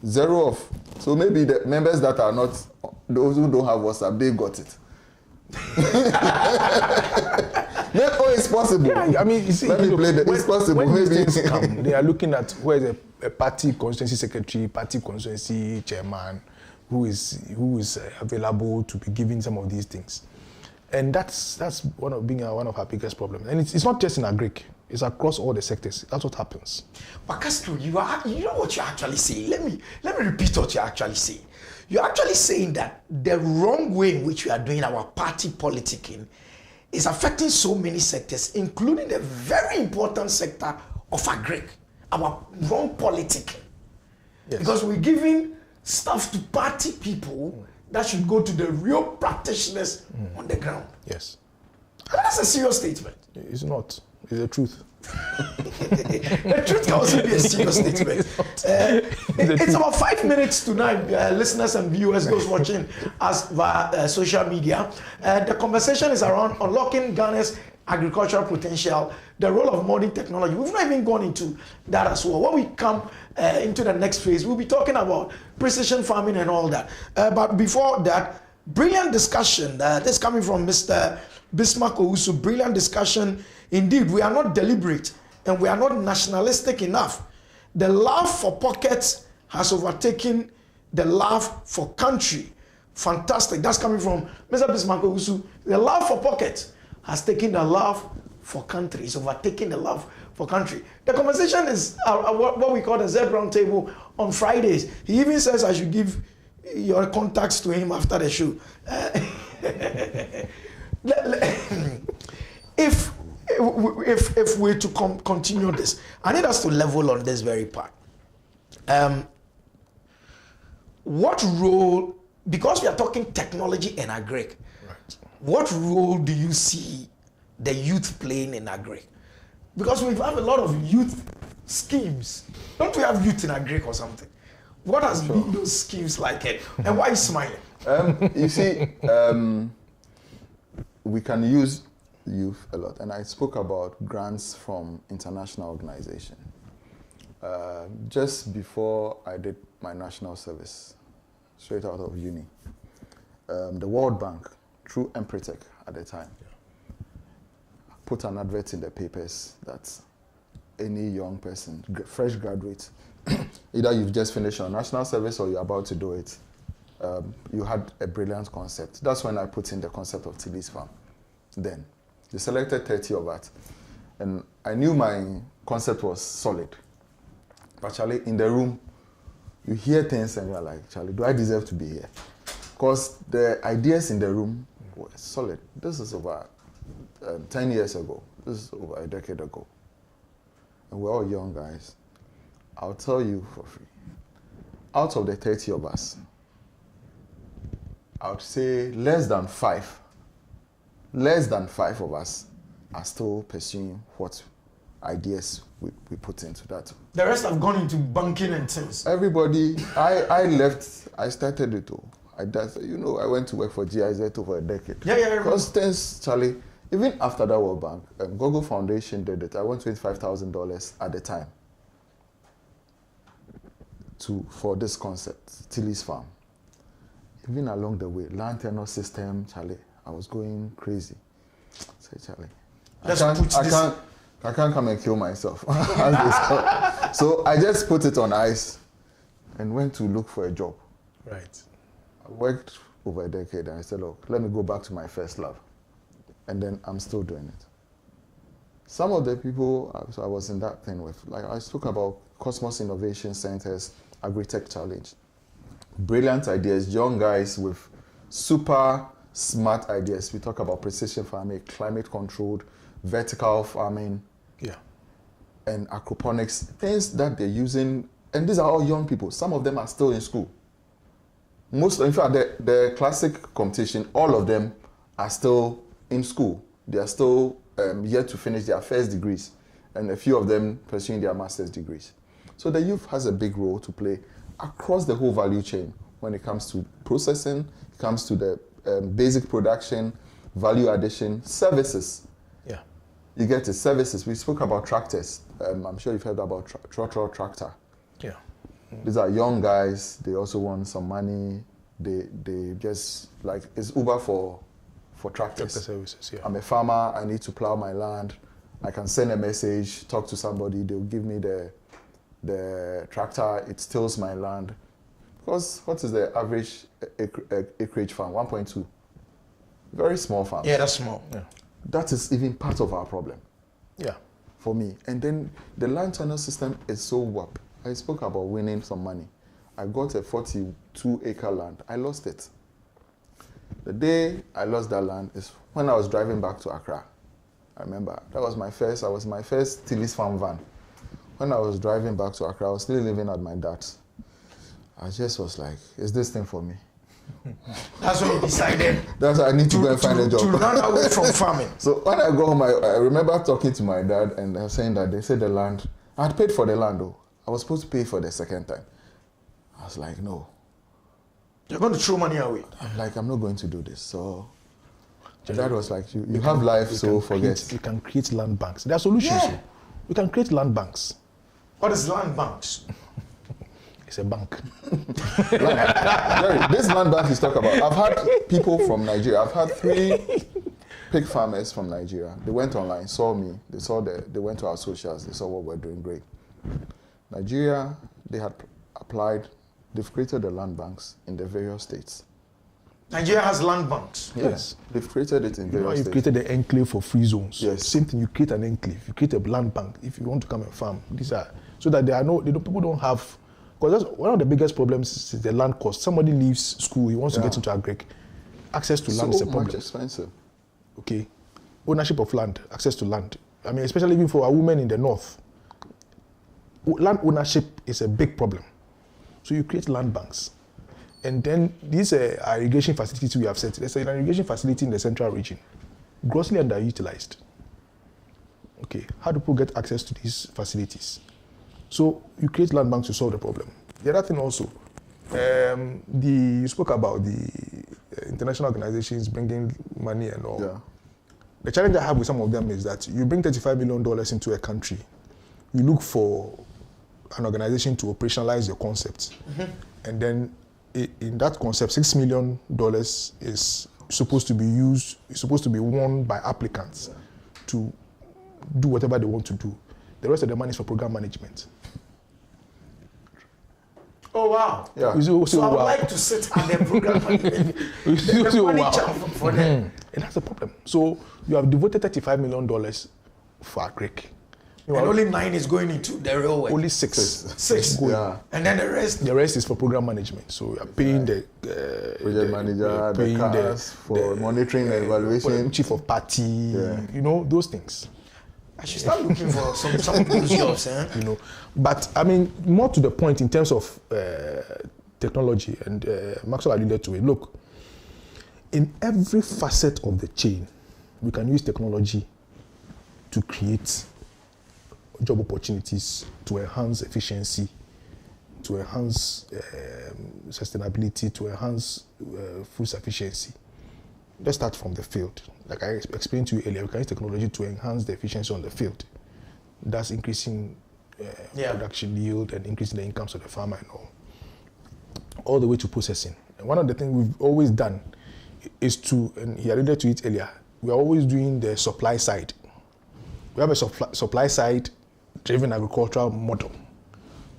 0 of, so maybe the members that are not, those who don't have WhatsApp, they got it. Oh, it's possible. Yeah, I mean, you see, it's possible. When maybe things come, they are looking at where is a party constituency secretary, party constituency chairman, who is available to be giving some of these things, and that's one of our biggest problems. And it's not just in agric; it's across all the sectors. That's what happens. But Castro, you know what you're actually saying. Let me repeat what you're actually saying. You're actually saying that the wrong way in which we are doing our party politicking is affecting so many sectors, including the very important sector of agric, our wrong politicking. Yes. Because we're giving stuff to party people that should go to the real practitioners on the ground. Yes. That's a serious statement. It's not. It's the truth. The truth can also be a serious statement. It's about 5 minutes to 9. Listeners and viewers, those watching us via social media. The conversation is around unlocking Ghana's agricultural potential, the role of modern technology. We've not even gone into that as well. When we come into the next phase, we'll be talking about precision farming and all that. But before that, brilliant discussion. This coming from Mr. Bismarck Owusu. Brilliant discussion. Indeed, we are not deliberate and we are not nationalistic enough. The love for pockets has overtaken the love for country. Fantastic. That's coming from Mr. Bismarck Owusu. The love for pockets has taken the love for country. It's overtaken the love for country. The conversation is what we call the Z Round Table on Fridays. He even says I should give your contacts to him after the show. If we're to continue this, I need us to level on this very part. What role, because we are talking technology and agri, right, what role do you see the youth playing in agri? Because we have a lot of youth schemes. Don't we have youth in agri or something? What has been those schemes like it? And why are you smiling? You see, we can use youth a lot. And I spoke about grants from international organizations. Just before I did my national service, straight out of uni, the World Bank, through Empretec at the time, put an advert in the papers that any young person, fresh graduate, either you've just finished your national service or you're about to do it, you had a brilliant concept. That's when I put in the concept of Tilly's Farm. Then they selected 30 of that, and I knew my concept was solid. But Charlie, in the room, you hear things and you're like, Charlie, do I deserve to be here? Because the ideas in the room were solid. This is over 10 years ago. This is over a decade ago. And we're all young guys. I'll tell you for free. Out of the 30 of us, I would say less than five of us are still pursuing what ideas we put into that. The rest have gone into banking and things. Everybody, I left, I started it all. I went to work for GIZ over a decade. Yeah. Because things, Charlie, even after that World Bank, Google Foundation did it. I went $25,000 at the time for this concept, Tilly's Farm. Even along the way, land tenure system, Charlie, I was going crazy. Say, Charlie, I can't come and kill myself. So I just put it on ice and went to look for a job. Right. I worked over a decade and I said, look, let me go back to my first love. And then I'm still doing it. Some of the people I was in that thing with, like I spoke about Cosmos Innovation Centers, Agri-Tech Challenge. Brilliant ideas, young guys with super smart ideas. We talk about precision farming, climate controlled, vertical farming, and aquaponics, things that they're using. And these are all young people. Some of them are still in school. In fact, the classic competition, all of them are still in school. They are still yet to finish their first degrees, and a few of them pursuing their master's degrees. So the youth has a big role to play across the whole value chain when it comes to processing, it comes to the basic production, value addition, services. Yeah. You get the services. We spoke about tractors. I'm sure you've heard about Trotro Tractor. Yeah. These are young guys. They also want some money. They just like, it's Uber for tractors. Tractor services, yeah. I'm a farmer. I need to plow my land. I can send a message, talk to somebody. They'll give me the tractor. It tills my land. Because what is the average acreage farm? 1.2. Very small farm. Yeah, that's small. Yeah. That is even part of our problem. Yeah. For me. And then the land tenure system is so warped. I spoke about winning some money. I got a 42-acre land. I lost it. The day I lost that land is when I was driving back to Accra. I remember that was my first Tilly's Farm van. When I was driving back to Accra, I was still living at my dad's. I just was like, is this thing for me? That's when you decided. That's why I need to go and find a job. To run away from farming. So when I go home, I remember talking to my dad and saying that they said the land, I had paid for the land though. I was supposed to pay for the second time. I was like, no. You're going to throw money away. I'm like, I'm not going to do this. So my dad was like, you have life, so forget. You can create land banks. There are solutions. Yeah. You can create land banks. What is land banks? It's a bank. Jerry, this land bank he's talking about, I've had people from Nigeria. I've had 3 pig farmers from Nigeria. They went online, saw me. They went to our socials. They saw what we're doing. Great. Nigeria, they had applied. They've created the land banks in the various states. Nigeria has land banks. Yes. They've created it in various You've states. created an enclave for free zones. Yes. Same thing, you create an enclave. You create a land bank if you want to come and farm. These are so that people don't have, because that's one of the biggest problems is the land cost. Somebody leaves school, he wants to get into agric. Access to land is a problem. So much expensive. Okay. Ownership of land, access to land. I mean, especially even for our women in the north. Land ownership is a big problem. So you create land banks. And then these irrigation facilities we have set, there's an irrigation facility in the central region, grossly underutilized. Okay, how do people get access to these facilities? So you create land banks to solve the problem. The other thing also, you spoke about the international organizations bringing money and all. Yeah. The challenge I have with some of them is that you bring $35 million into a country, you look for an organization to operationalize your concept, and then in that concept, $6 million is supposed to be used, is supposed to be won by applicants to do whatever they want to do. The rest of the money is for program management. Oh, wow. Yeah. So I would like to sit at the program management. The money for them. And that's the problem. So you have devoted $35 million for agric. And only 9 is going into the railway. Only 6. 6. Yeah. And then the rest? The rest is for program management. So you are paying the project manager, the cars for monitoring and evaluation. Chief of party, you know, those things. I should start looking for some of those jobs. You know, but I mean, more to the point in terms of technology, and Maxwell alluded to it. Look, in every facet of the chain, we can use technology to create job opportunities, to enhance efficiency, to enhance sustainability, to enhance food sufficiency. Let's start from the field. Like I explained to you earlier, we can use technology to enhance the efficiency on the field. That's increasing production yield and increasing the incomes of the farmer and all the way to processing. And one of the things we've always done is to, and he alluded to it earlier, we are always doing the supply side. We have a supply side driven agricultural model.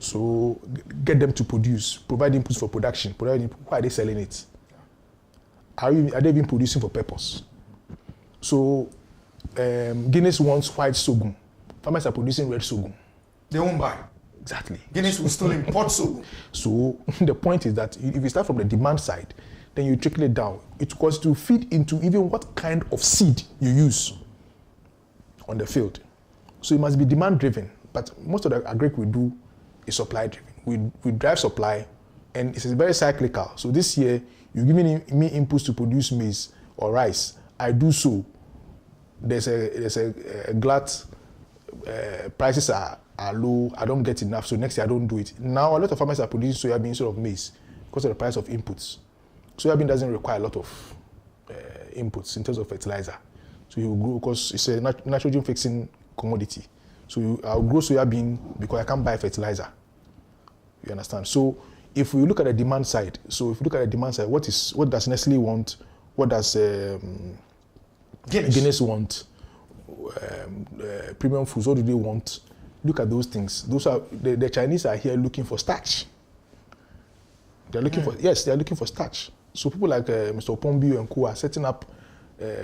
So get them to produce, provide inputs for production, why are they selling it? Are they even producing for purpose? So Guinness wants white sorghum. Farmers are producing red sorghum. They won't buy. Exactly. Guinness will still import sorghum. So the point is that if you start from the demand side, then you trickle it down. It goes to feed into even what kind of seed you use on the field. So it must be demand driven, but most of the agric we do is supply driven. We drive supply, and it's very cyclical. So this year, you're giving me inputs to produce maize or rice. I do so. There's a glut, prices are low, I don't get enough, so next year I don't do it. Now a lot of farmers are producing soybean instead of maize because of the price of inputs. Soybean doesn't require a lot of inputs in terms of fertilizer. So you grow because it's a nitrogen fixing commodity. So I'll grow soybean because I can't buy fertilizer. You understand? So if we look at the demand side, what does Nestle want? What does Guinness want? Premium foods, what do they want? Look at those things. Those are the Chinese are here looking for starch. They're looking they're looking for starch. So people like Mr. Opombio and Co are setting up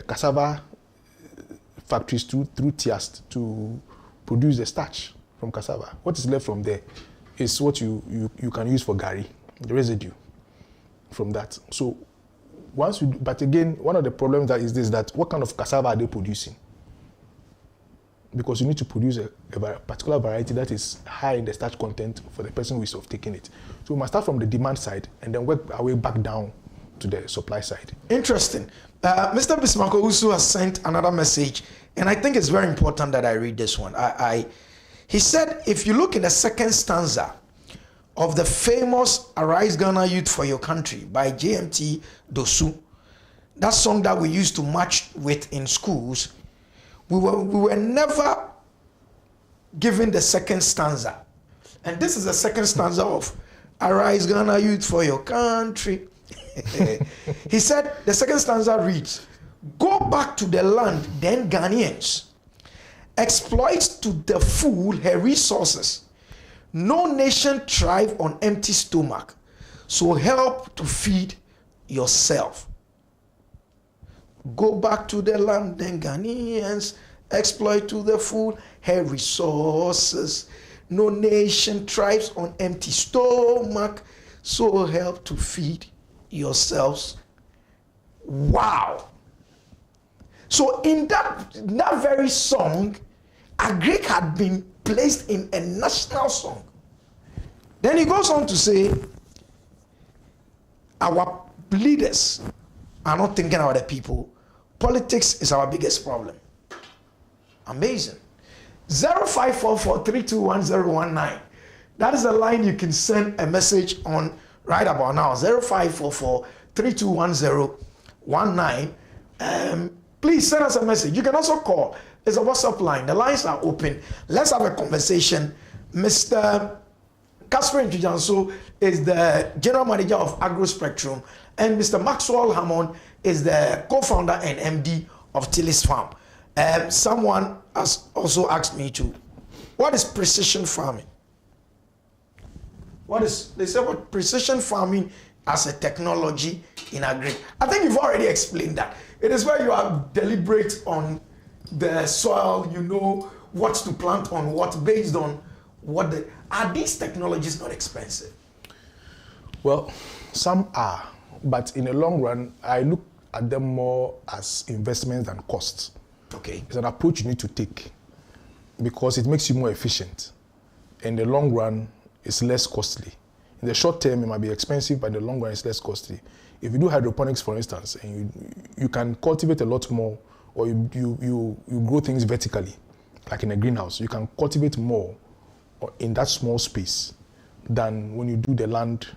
cassava factories through Tiast to produce the starch from cassava. What is left from there is what you can use for gari, the residue from that. So but again, one of the problems that is this, that what kind of cassava are they producing? because you need to produce a particular variety that is high in the starch content for the person who is taking it. So we must start from the demand side and then work our way back down to the supply side. Interesting. Mr. Bismarck also has sent another message, and I think it's very important that I read this one. He said, if you look in the second stanza of the famous Arise Ghana Youth for Your Country by JMT Dosu, that song that we used to march with in schools, we were never given the second stanza. And this is the second stanza of Arise Ghana Youth for Your Country. He said, the second stanza reads, go back to the land, then Ghanaians. Exploit to the full her resources. No nation thrive on empty stomach. So help to feed yourself. Go back to the land, then Ghanaians. Exploit to the full her resources. No nation thrives on empty stomach. So help to feed yourselves. Wow. So in that very song, Agric had been placed in a national song. Then he goes on to say, our leaders are not thinking about the people. Politics is our biggest problem. Amazing. 0544-321019. That is the line you can send a message on right about now. 0544-321019. Please send us a message. You can also call. It's a WhatsApp line. The lines are open. Let's have a conversation. Mr. Casper Ntujanso is the general manager of Agro Spectrum, and Mr. Maxwell Hammond is the co-founder and MD of Tillis Farm. Someone has also asked me to, what is precision farming? They say what precision farming as a technology in agri. I think you've already explained that. It is where you are deliberate on the soil, you know what to plant on what based on what are these technologies not expensive? Well, some are, but in the long run, I look at them more as investments than costs. Okay. It's an approach you need to take because it makes you more efficient. In the long run, it's less costly. In the short term, it might be expensive, but in the long run, it's less costly. If you do hydroponics, for instance, and you can cultivate a lot more, or you grow things vertically, like in a greenhouse, you can cultivate more in that small space than when you do the land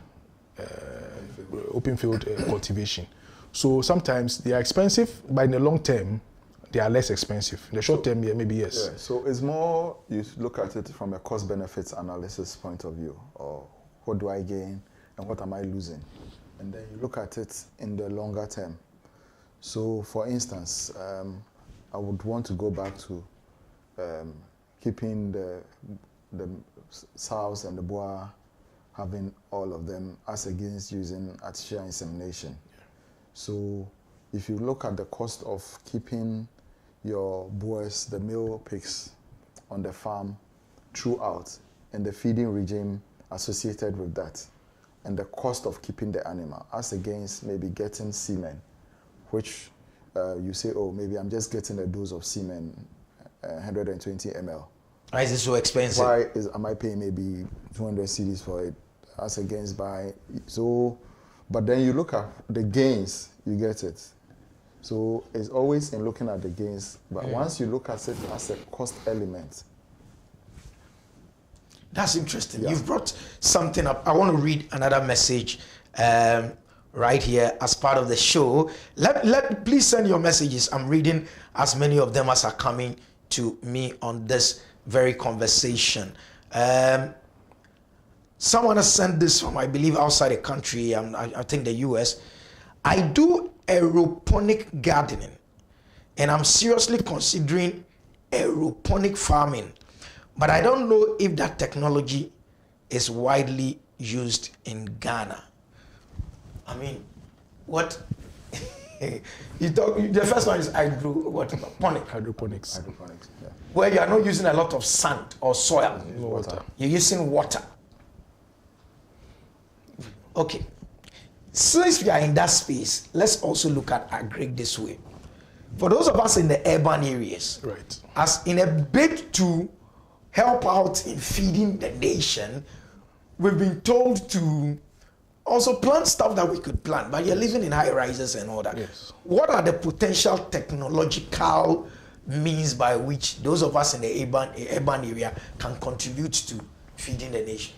open field cultivation. So sometimes they are expensive, but in the long term, they are less expensive. In the short term, yeah, maybe yes. Yeah, so it's more, you look at it from a cost benefits analysis point of view, or what do I gain and what am I losing? And then you look at it in the longer term. So for instance, I would want to go back to keeping the sows and the bois, having all of them as against using artificial insemination. Yeah. So if you look at the cost of keeping your boys, the male pigs on the farm throughout, and the feeding regime associated with that, and the cost of keeping the animal as against maybe getting semen, which you say, oh, maybe I'm just getting a dose of semen, 120 ml. Why is it so expensive? Am I paying maybe 200 cedis for it as against but then you look at the gains, you get it. So it's always in looking at the gains, but once you look at it as a cost element. That's interesting. Yeah. You've brought something up. I want to read another message right here as part of the show. Please send your messages. I'm reading as many of them as are coming to me on this very conversation. Someone has sent this from, I believe, outside the country, I think the US. I do aeroponic gardening, and I'm seriously considering aeroponic farming, but I don't know if that technology is widely used in Ghana. I mean, what? The first one is hydroponics. Hydroponics. Yeah. Where you are not using a lot of sand or soil. Water. You're using water. Okay. Since we are in that space, let's also look at agri this way. for those of us in the urban areas, Right. as in a bid to help out in feeding the nation, we've been told to also plant stuff that we could plant, but you're living in high rises and all that. Yes. What are the potential technological means by which those of us in the urban area can contribute to feeding the nation?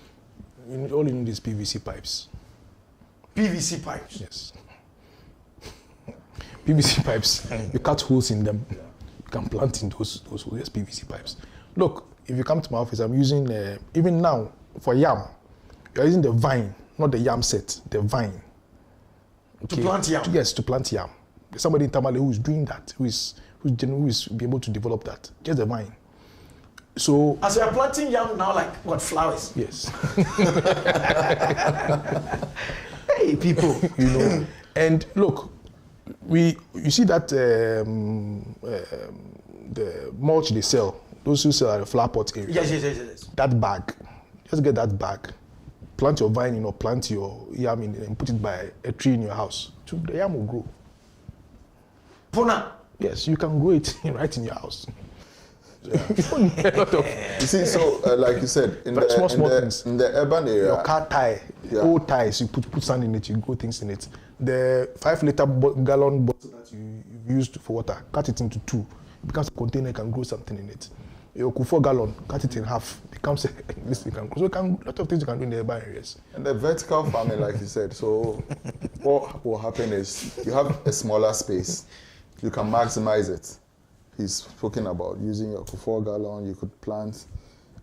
All you need is PVC pipes. PVC pipes. Yes. PVC pipes. You cut holes in them. You can plant in those holes. Yes, PVC pipes. Look, if you come to my office, I'm using even now for yam. You're using the vine, not the yam set. The vine. To plant yam. Yes, to plant yam. There's somebody in Tamale who is doing that. Who is be able to develop that. Just the vine. So as we are planting yam now, like what, flowers? yes. Hey, people. You know. And look, you see that the mulch they sell, those who sell at the flower pot area. Yes. That bag, just get that bag, plant your vine in or plant your yam in and put it by a tree in your house. So the yam will grow. Puna. Yes, you can grow it right in your house. Yeah. You don't need a lot of You see, so like you said, in Very the, small things. in the urban area, your car tire, Yeah. old tires, you put sand in it, you grow things in it. The 5-liter gallon bottle that you've used for water, cut it into 2. It becomes a container, you can grow something in it. Your 4 gallon, cut it in half, becomes a list you can grow. So a lot of things you can do in the urban areas. and the vertical farming, like you said, so what will happen is you have a smaller space, you can maximize it. He's spoken about using your 4 gallon, you could plant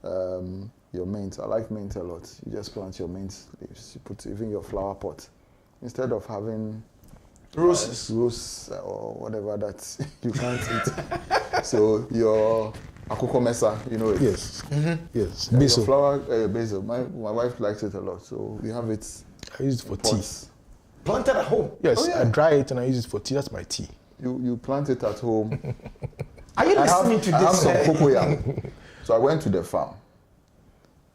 your mint. I like mint a lot. You just plant your mint leaves, you put even your flower pot. Instead of having Roses. rose or whatever that you can't eat. So your akoko mesa, you know it. Yes. Yes. Yeah, Basil. your flower basil. My wife likes it a lot, so we have it. I use it for tea. Pots. Planted at home. Yes, Oh, yeah. I dry it and I use it for tea. That's my tea. You plant it at home. Are you listening to I have this? some cocoyam. So I went to the farm.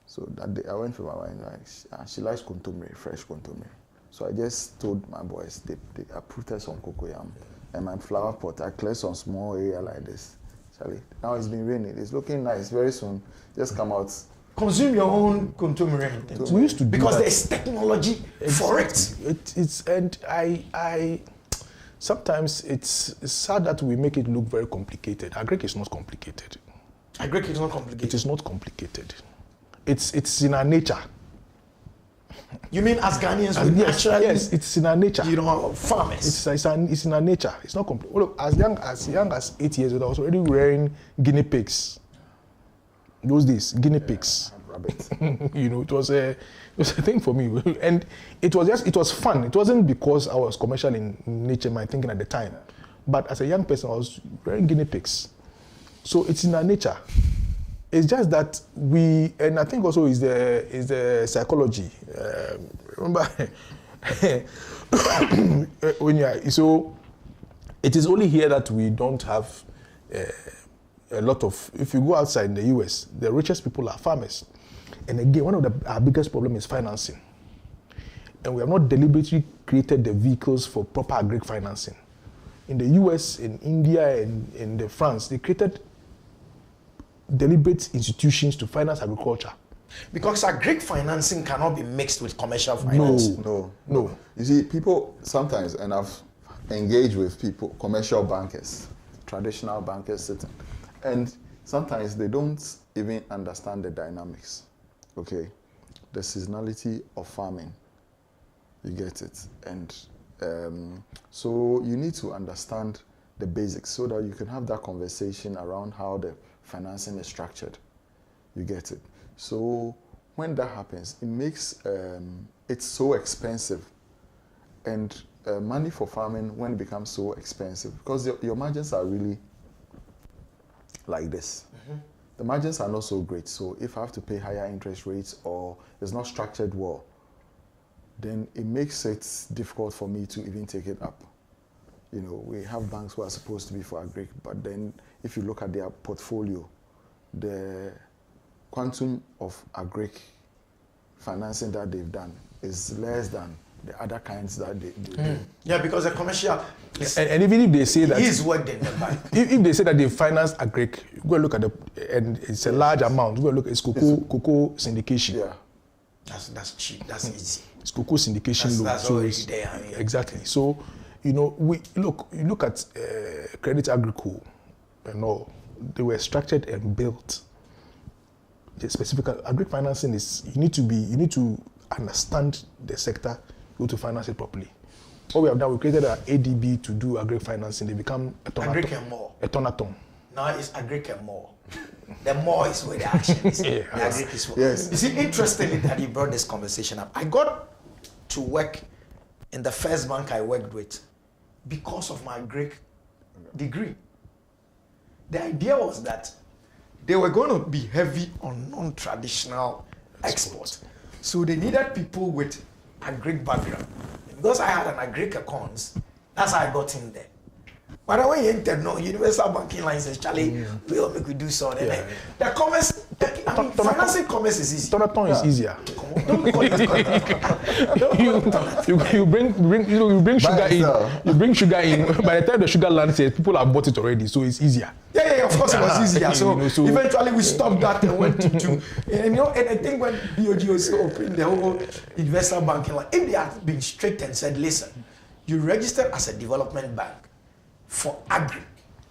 So that day I went to my wife, like, she likes kontomire, fresh kontomire. So I just told my boys, they uprooted some cocoyam. And my flower pot, I cleared some small area like this. Charlie, now it's been raining. It's looking nice. Very soon, just come out. Consume your own contumely. We used to do because that. there's technology for it. It's and I sometimes it's sad that we make it look very complicated. Agric is not complicated. Agric is not complicated. It is not complicated. It's in our nature. You mean as Ghanaians we Yes, naturally, yes, it's in our nature. you know, farmers? It's in our nature. It's not complicated. Look, as young as 8 years old, I was already rearing guinea pigs. Those days, guinea pigs. Rabbit. You know, it was a thing for me, and it was fun. It wasn't because I was commercial in nature, my thinking at the time, but as a young person, I was rearing guinea pigs. So it's in our nature. It's just that and I think also is the psychology. Remember, so it is only here that we don't have a lot of. If you go outside in the US, the richest people are farmers, and again, one of our biggest problem is financing, and we have not deliberately created the vehicles for proper agri financing. In the US, in India, and in France, they created deliberate institutions to finance agriculture. Because agric financing cannot be mixed with commercial finance. No. No. You see, people sometimes, and I've engaged with people, commercial bankers, traditional bankers sitting, and sometimes they don't even understand the dynamics, okay? The seasonality of farming, you get it. And so you need to understand the basics so that you can have that conversation around how the financing is structured, you get it. So when that happens, it makes it so expensive, and money for farming when it becomes so expensive, because your margins are really like this. The margins are not so great. So if I have to pay higher interest rates or it's not structured well, then it makes it difficult for me to even take it up. You know, we have banks who are supposed to be for agric, but then if you look at their portfolio, the quantum of agric financing that they've done is less than the other kinds that they do. Yeah, because the commercial And even if they say that, is worked in the bank. if they say that they finance agric, go and look at and it's a large amount. Go and look, it's cocoa syndication. Yeah. That's cheap. That's easy. It's cocoa syndication loan. That's So already it's- there. I mean. Exactly. So, you know, you look at Credit Agricole and all. They were structured and built. The specific agri financing is you need to understand the sector, go to finance it properly. What we have done, we created an ADB to do agri financing. They become a Agric and more. tonaton. Now it's agric and more. The more is where the action is. Yeah. The agric is more. Yes. You see, interestingly that you brought this conversation up. I got to work in the first bank I worked with because of my agric degree. The idea was that they were going to be heavy on non-traditional export. So they needed people with agric background. Because I had an agric accounts, that's how I got in there. But when you entered universal banking license, Charlie, we all make we do so. Yeah. The commerce, I mean, financing commerce is easy. Tonaton is easier. Don't call it you bring sugar in. itself. You bring sugar in. By the time the sugar lands here, people have bought it already, so it's easier. Yeah, of course it was easier. So, You know, so- eventually we stopped that and went to and I think when BOG was opened the whole universal banking, like if they had been strict and said, listen, you registered as a development bank for agri,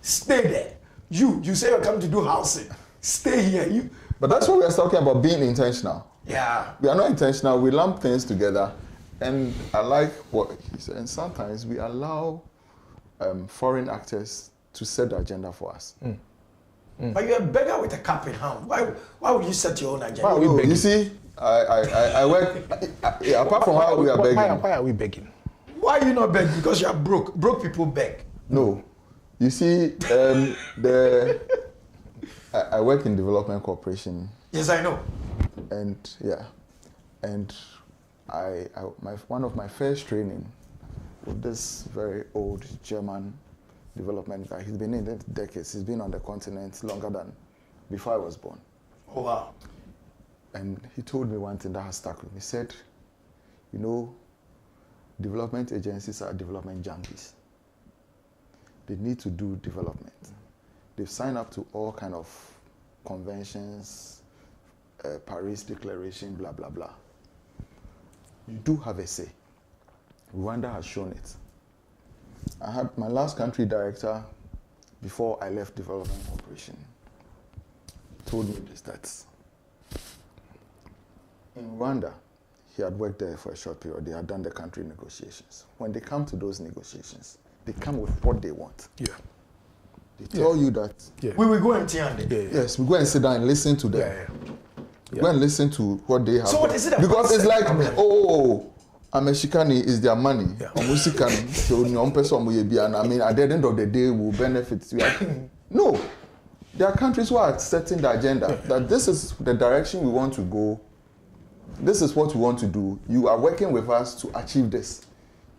stay there. You say you're coming to do housing, stay here. But that's what we're talking about, being intentional. Yeah. We are not intentional, we lump things together. And I like what he said. And sometimes we allow foreign actors to set the agenda for us. But you're a beggar with a cap in hand. Why would you set your own agenda? Why are we No, begging? you see, I work, apart from how we are begging. Why are we begging? Why are you not begging? Because you're broke. Broke people beg. No. You see, I work in development corporation, Yes, I know. and yeah, and one of my first training with this very old German development guy. He's been in it decades. He's been on the continent longer than before I was born. Oh, wow. And he told me one thing that has stuck with me. He said, you know, development agencies are development junkies. They need to do development. They've signed up to all kind of conventions, Paris Declaration, blah, blah, blah. You do have a say. Rwanda has shown it. I had my last country director, before I left Development Corporation, told me this, that in Rwanda, he had worked there for a short period. They had done the country negotiations. When they come to those negotiations, they come with what they want. Yeah. They tell you that, Yeah. We will go empty-handed. Yeah. yes, we go and sit down and listen to them. Yeah. Go and listen to what they have. So what is it about Because it's like, sector? oh, Ameshikani is their money. Yeah. Omusikani, so nyom person mo yebi, and I mean, at the end of the day, will benefit. No, there are countries who are setting the agenda that this is the direction we want to go. This is what we want to do. You are working with us to achieve this.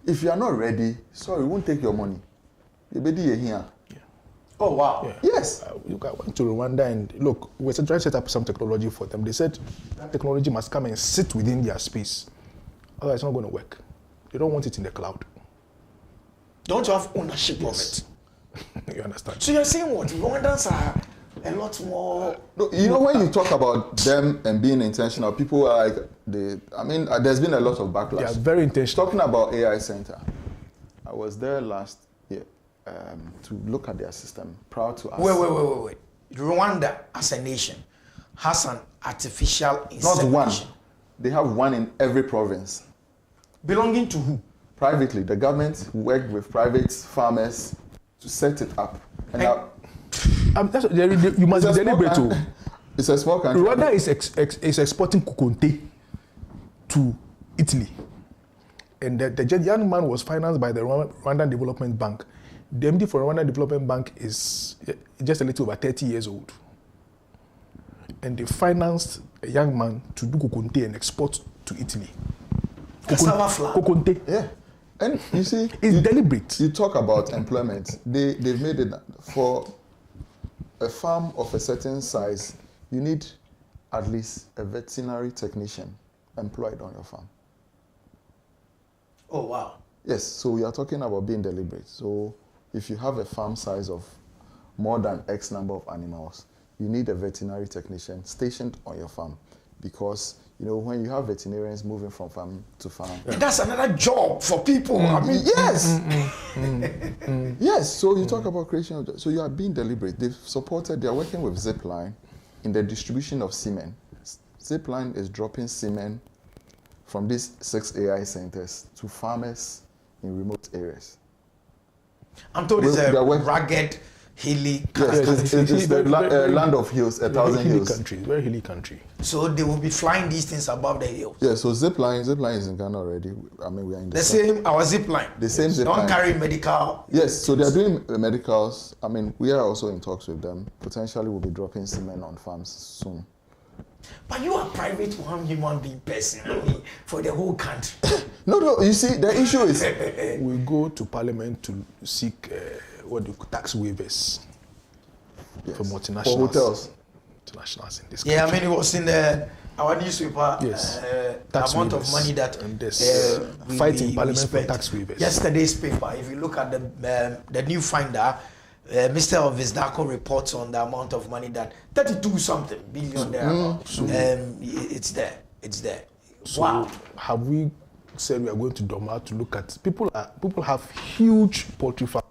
If you are not ready, sorry, we won't take your money. You be here. Oh, wow. Yeah. Yes. Look, I went to Rwanda and look, we're trying to set up some technology for them. They said that technology must come and sit within their space. Otherwise, it's not going to work. They don't want it in the cloud. Don't you have ownership of it? You understand? So you're saying what? Rwandans are a lot more... No, you know, when you talk about them and being intentional, people are like, there's been a lot of backlash. They are very intentional. Talking about AI Center, I was there last year to look at their system. Proud to ask. Wait. Rwanda, as a nation, has an artificial Not insemination. one. They have one in every province. Belonging to who? Privately, the government worked with private farmers to set it up. And now, You must it's be a small deliberate. coun- It's a small country. Rwanda is exporting kokonte to Italy. And the young man was financed by the Rwandan Development Bank. The MD for Rwanda Development Bank is just a little over 30 years old. And they financed a young man to do kokonte and export to Italy. Cassava flour. Kokonte. Yeah. And you see, It's deliberate. you talk about employment. They've made it for a farm of a certain size, you need at least a veterinary technician employed on your farm. Oh, wow. Yes, so we are talking about being deliberate. So if you have a farm size of more than X number of animals, you need a veterinary technician stationed on your farm, because when you have veterinarians moving from farm to farm, that's another job for people. I mean, yes, yes. So you talk about creation of jobs. So you are being deliberate. They are working with Zipline in the distribution of semen. Zipline is dropping semen from these 6 AI centers to farmers in remote areas. I'm told it's a rugged, hilly country. Yes, it's the land of hills, 1,000 hills. Very hilly country. So they will be flying these things above the hills. Yeah, so Zipline is in Ghana already. I mean, we are in the same, our Zipline. The same Zipline. Don't carry medical. Yes, so they are doing medicals. I mean, we are also in talks with them. Potentially, we'll be dropping semen on farms soon. But you are private one human being personally for the whole country. No, you see, the issue is... we go to parliament to seek tax waivers for multinationals. For hotels. Multinationals in this country. I mean, it was in our newspaper. Yes. Tax amount waivers. Of money that fight in parliament for tax waivers. Yesterday's paper, if you look at the new finder, Mr. Ovisdako reports on the amount of money that 32-something billion there. It's there. So wow. Have we said we are going to Doma to look at people have huge poultry farms.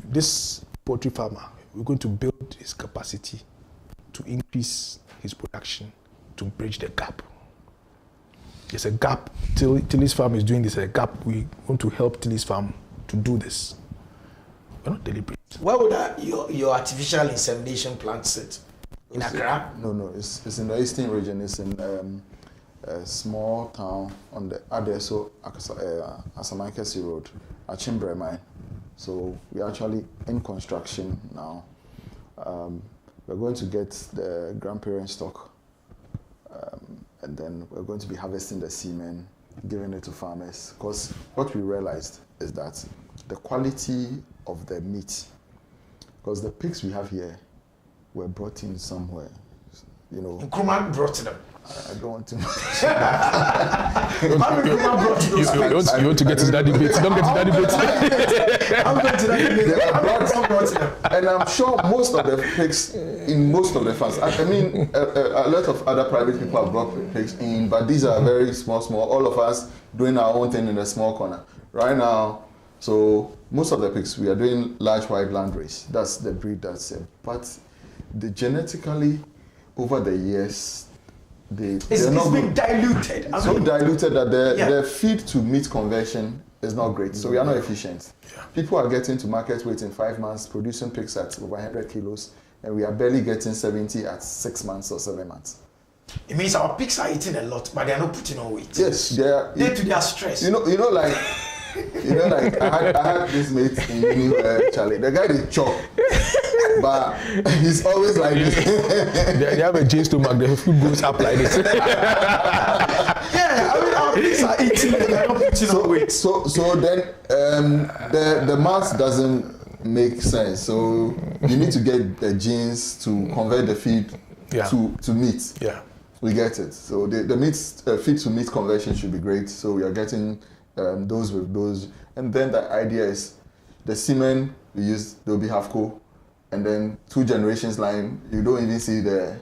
This poultry farmer, we're going to build his capacity to increase his production, to bridge the gap. There's a gap. Tilly's farm is doing this. A gap. We want to help Tilly's farm to do this. We're not deliberate. Where would your artificial insemination plant sit? In Accra? No. It's in the eastern region. It's in a small town on the Adeso Asamankesi Road, Achimbre Mine. So we're actually in construction now. We're going to get the grandparent stock, and then we're going to be harvesting the semen, giving it to farmers. Because what we realized is that the quality of the meat, because the pigs we have here were brought in somewhere, Nkrumah brought them. I don't want to. You want to get into that debate? Don't get into that debate. I'm going to that debate. And I'm sure most of the pigs in most of the farms. I mean, a lot of other private people have brought pigs in, but these are very small. All of us doing our own thing in a small corner right now. So most of the pigs we are doing large white landrace. That's the breed that's it. But the genetically over the years. It's been diluted. Diluted that the feed to meat conversion is not great. So we are not efficient. Yeah. People are getting to market weight in 5 months, producing pigs at over 100 kilos, and we are barely getting 70 at 6 months or 7 months. It means our pigs are eating a lot, but they are not putting on weight. Yes, they are. Due to their stress. Like I had this mate in Charlie. The guy did chop. But he's always like this. They have a J stomach, the food goes up like this. Yeah, I mean, our pigs are eating and they're not putting on weight. So then the math doesn't make sense. So you need to get the genes to convert the feed to meat. Yeah. We get it. So the meat feed to meat conversion should be great. So we are getting those with those. And then the idea is the semen we use, they'll be half-co. And then 2 generations line, you don't even see the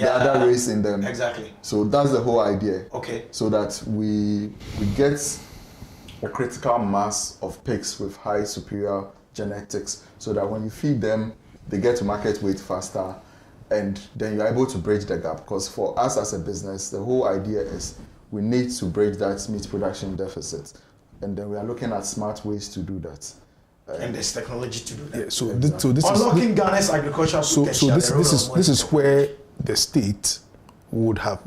other race in them. Exactly. So that's the whole idea. Okay. So that we get a critical mass of pigs with high superior genetics, so that when you feed them, they get to market weight faster, and then you're able to bridge the gap. Because for us as a business, the whole idea is we need to bridge that meat production deficit, and then we are looking at smart ways to do that. And there's technology to do that. Yeah, so this unlocking Ghana's agricultural potential. So this is where the state would have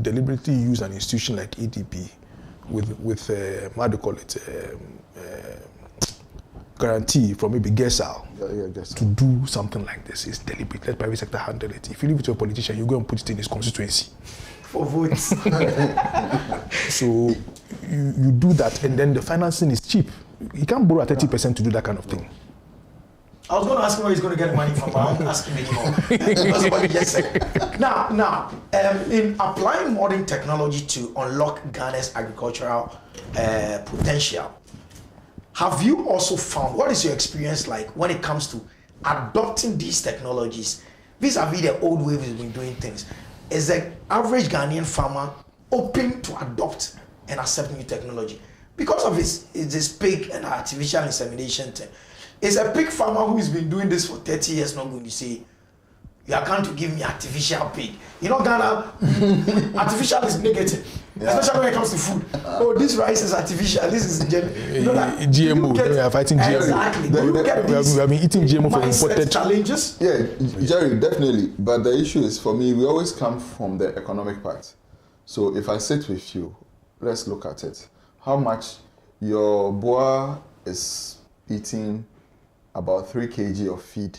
deliberately used an institution like ADB with what do you call it, guarantee from maybe GESAL to do something like this. It's deliberate. Let private sector handle it. If you leave it to a politician, you go and put it in his constituency for votes. So you do that, and then the financing is cheap. You can't borrow at 30% to do that kind of thing. I was going to ask him where he's going to get money from, but I won't ask him anymore. Because of what he just said. Now, in applying modern technology to unlock Ghana's agricultural potential, have you also found, what is your experience like when it comes to adopting these technologies vis-a-vis the old way we've been doing things? Is the average Ghanaian farmer open to adopt and accept new technology? Because of this pig and artificial insemination thing. Is a pig farmer who's been doing this for 30 years not going to say, you are going to give me artificial pig? You know, Ghana, artificial is negative, especially when it comes to food. Oh, this rice is artificial, this is GMO. We are fighting GMO. Exactly. We have been eating GMO for imported challenges. Yeah, Jerry, definitely. But the issue is, for me, we always come from the economic part. So if I sit with you, let's look at it. How much your boa is eating about 3 kg of feed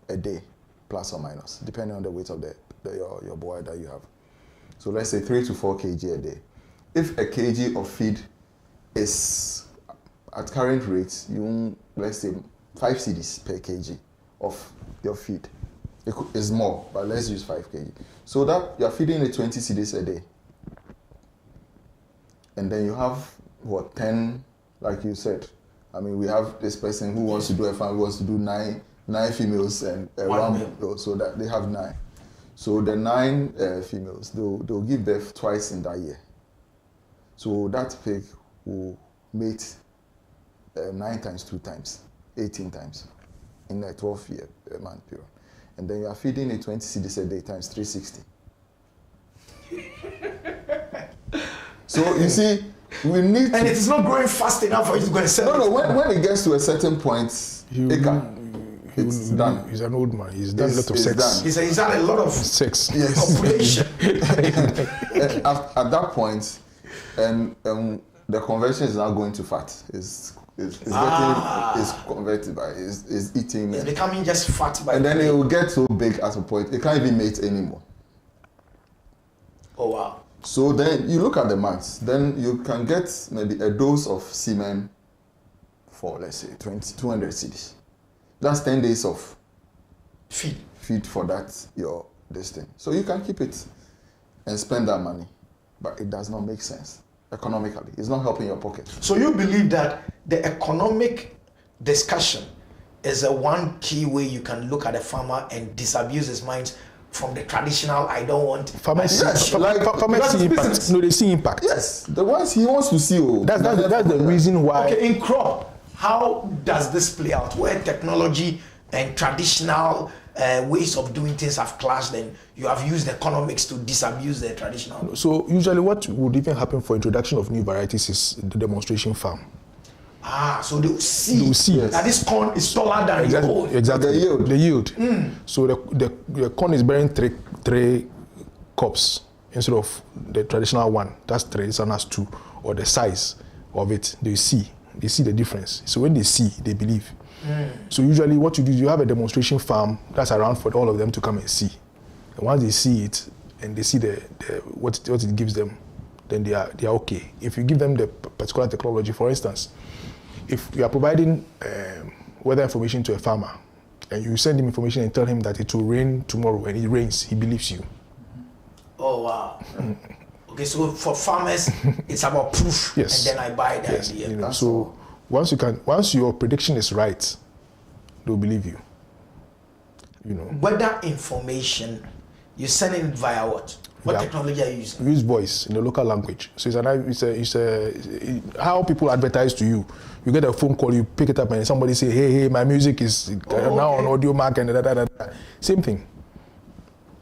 a day, plus or minus, depending on the weight of your boa that you have. So let's say 3 to 4 kg a day. If a kg of feed is at current rates, let's say 5 cedis per kg of your feed. It's more, but let's use 5 kg. So that you're feeding it 20 cedis a day. And then you have, 10, like you said. I mean, we have this person who wants to do a farm, who wants to do nine females and one male, so that they have 9. So the 9 females, they'll give birth twice in that year. So that pig will mate 9 times 2 times, 18 times in a 12-year month period. And then you are feeding it 20 cedis a day times 360. So you see, we need and it is not growing fast enough for you to go and sell. No, when it gets to a certain point, it's done. He's an old man. He's done a lot of sex. He's had a lot of sex. Yes. Population. At that point, and the conversion is now going to fat. It's converted by is eating. It's becoming just fat by. And then it will get so big at a point it can't even mate anymore. Oh wow. So then you look at the months, then you can get maybe a dose of semen for, let's say, 200 cedis. That's 10 days of feed for this thing. So you can keep it and spend that money, but it does not make sense economically. It's not helping your pocket. So you believe that the economic discussion is a one key way you can look at a farmer and disabuse his mind from the traditional, I don't want. Farmers see impact. No, they see impact. Yes, the ones he wants to see. That's the reason why. Okay, in crop, how does this play out? Where technology and traditional ways of doing things have clashed, and you have used economics to disabuse the traditional. So usually, what would even happen for introduction of new varieties is the demonstration farm. So they will see that this corn is taller than the old. Exactly. The yield. So the corn is bearing three cups instead of the traditional one. That's 3, this one has 2. Or the size of it, they see the difference. So when they see, they believe. So usually what you do is you have a demonstration farm that's around for all of them to come and see. And once they see it and they see what it gives them, then they are okay. If you give them the particular technology, for instance, if you are providing weather information to a farmer and you send him information and tell him that it will rain tomorrow and it rains, he believes you. Oh wow. Okay, so for farmers it's about proof. Yes. And then I buy the idea. So once your prediction is right, they'll believe you. Weather information, you send it via what? What technology are you using? We use voice in the local language. So it's how people advertise to you. You get a phone call, you pick it up, and somebody say, "Hey, my music is now on Audio Mac and da. Same thing.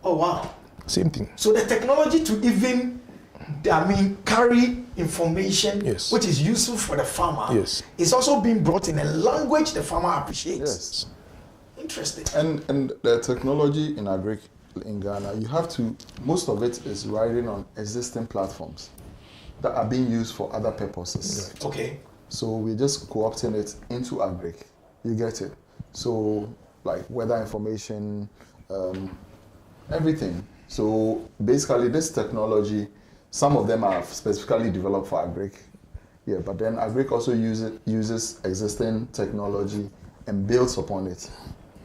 Oh wow. Same thing. So the technology to even, carry information, which is useful for the farmer, is also being brought in a language the farmer appreciates. Yes. Interesting. And the technology in agric in Ghana, most of it is riding on existing platforms that are being used for other purposes. Right. Okay. So we're just co-opting it into agric. You get it? So like weather information, everything. So basically this technology, some of them are specifically developed for agric. Yeah, but then agric also uses existing technology and builds upon it.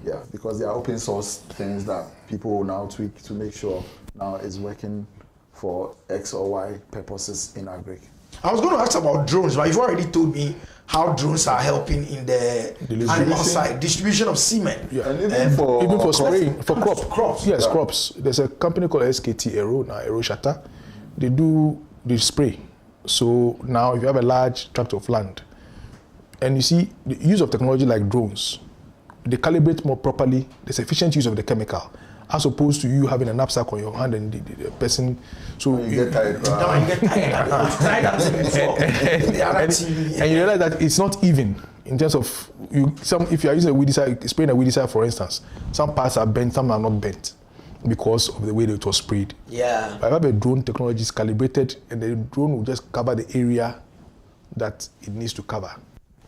Yeah, because they are open source things that people will now tweak to make sure now it's working for X or Y purposes in agric. I was going to ask about drones, but you've already told me how drones are helping in the animal side, distribution of semen. Yeah, and even for spraying, for crops. Yes, crops. There's a company called SKT Aero, now Aero Shatter. They spray. So now if you have a large tract of land, and you see the use of technology like drones, they calibrate more properly. There's efficient use of the chemical, as opposed to you having a knapsack on your hand and the person. So you get tired. And you realize that it's not even in terms of if you are using a weedicide, spraying a weedicide, for instance, some parts are bent, some are not bent because of the way that it was sprayed. Yeah. But I have a drone technology is calibrated, and the drone will just cover the area that it needs to cover.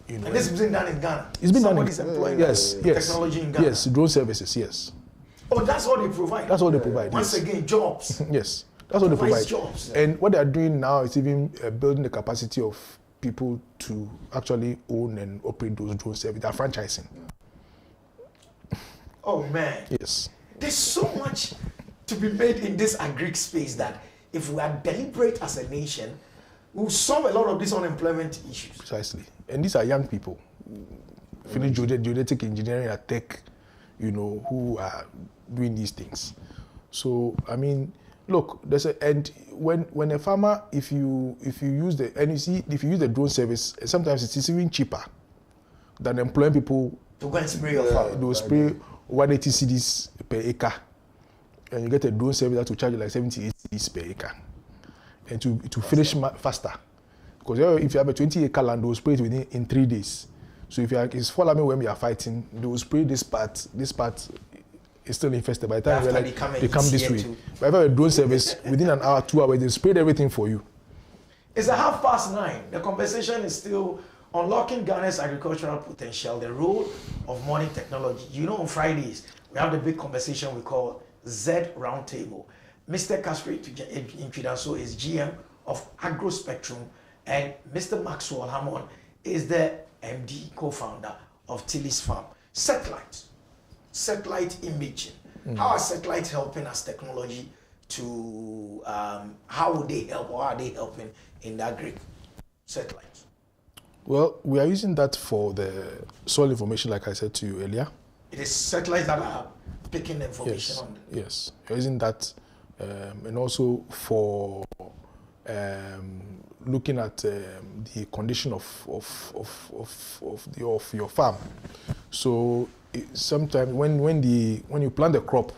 And this is being done in Ghana. It's been Somebody's done in employing technology in Ghana. Yes, drone services, yes. Oh, that's what they provide. That's what they provide. Once again, jobs. Yes, that's what they provide. Jobs. And what they are doing now is even building the capacity of people to actually own and operate those drone services. They're franchising. Oh man. Yes. There's so much to be made in this agric space that if we are deliberate as a nation, we'll solve a lot of these unemployment issues. Precisely. And these are young people. Finished geodetic engineering at Tech, who are doing these things. So I mean, look, when a farmer, if you use the drone service, sometimes it's even cheaper than employing people to go and spray your farm. They will spray 180 cedis per acre, and you get a drone service that will charge you like 78 cedis per acre, and to finish faster. Because if you have a 20-acre land, they will spray it in 3 days. So if it's following when we are fighting, they will spray this part. This part is still infested. By the time they come this way. But if you have a drone service, within an hour, 2 hours, they sprayed everything for you. It's 9:30. The conversation is still unlocking Ghana's agricultural potential, the role of modern technology. On Fridays, we have the big conversation we call Z Roundtable. Mr. Caspary Intwidanso is GM of AgroSpectrum, and Mr. Maxwell Hammond is the MD, co-founder of Tilly's Farm. Satellite imaging. How are satellites helping us technology to, how would they help, or are they helping in the agri satellites? Well, we are using that for the soil information, like I said to you earlier. It is satellites that are picking the information on them. Yes, we're using that, and also for looking at the condition of your farm. So sometimes when you plant the crop,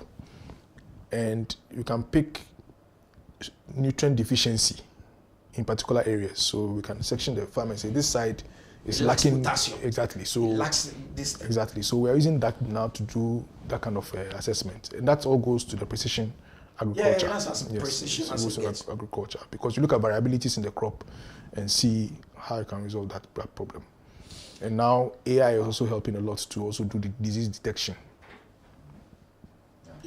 and you can pick nutrient deficiency in particular areas, so we can section the farm and say this side is lacking potassium. Exactly. So it lacks this thing. Exactly. So we are using that now to do that kind of assessment, and that all goes to the precision agriculture. Yeah, that's precision agriculture, because you look at variabilities in the crop and see how you can resolve that problem. And now AI is also helping a lot to also do the disease detection.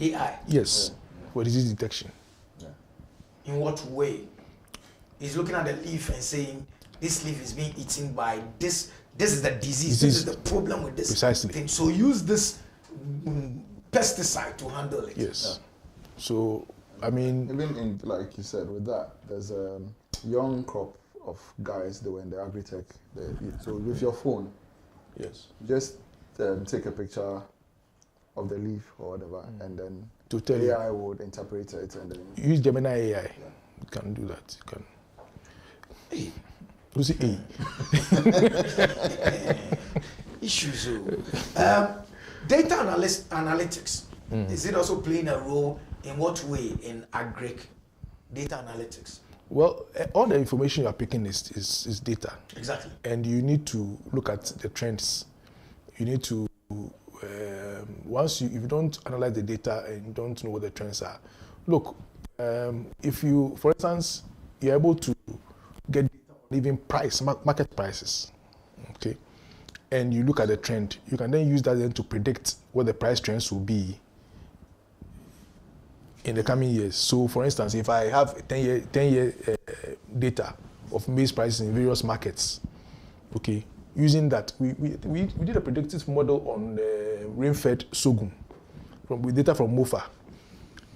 AI? Yes, for disease detection. Yeah. In what way? He's looking at the leaf and saying, this leaf is being eaten by this. This is the disease. This is the problem with this thing. So use this pesticide to handle it. Yes. Yeah. So, I mean... Even in, like you said, with that, there's a young crop of guys that were in the agri-tech. So with your phone, yes, just take a picture of the leaf or whatever, and then to tell AI would interpret it, and then... Use Gemini AI. Yeah. You can do that. You can... Hey. Who's it? Hey. Issues. Data analytics. Is it also playing a role? In what way in agric data analytics? Well, all the information you are picking is data. Exactly. And you need to look at the trends. You need to, if you don't analyze the data and you don't know what the trends are, look, if you, for instance, you're able to get data on even market prices, okay, and you look at the trend, you can then use that then to predict what the price trends will be in the coming years. So, for instance, if I have 10-year data of maize prices in various markets, okay, using that, we did a predictive model on rain-fed sorghum with data from MOFA,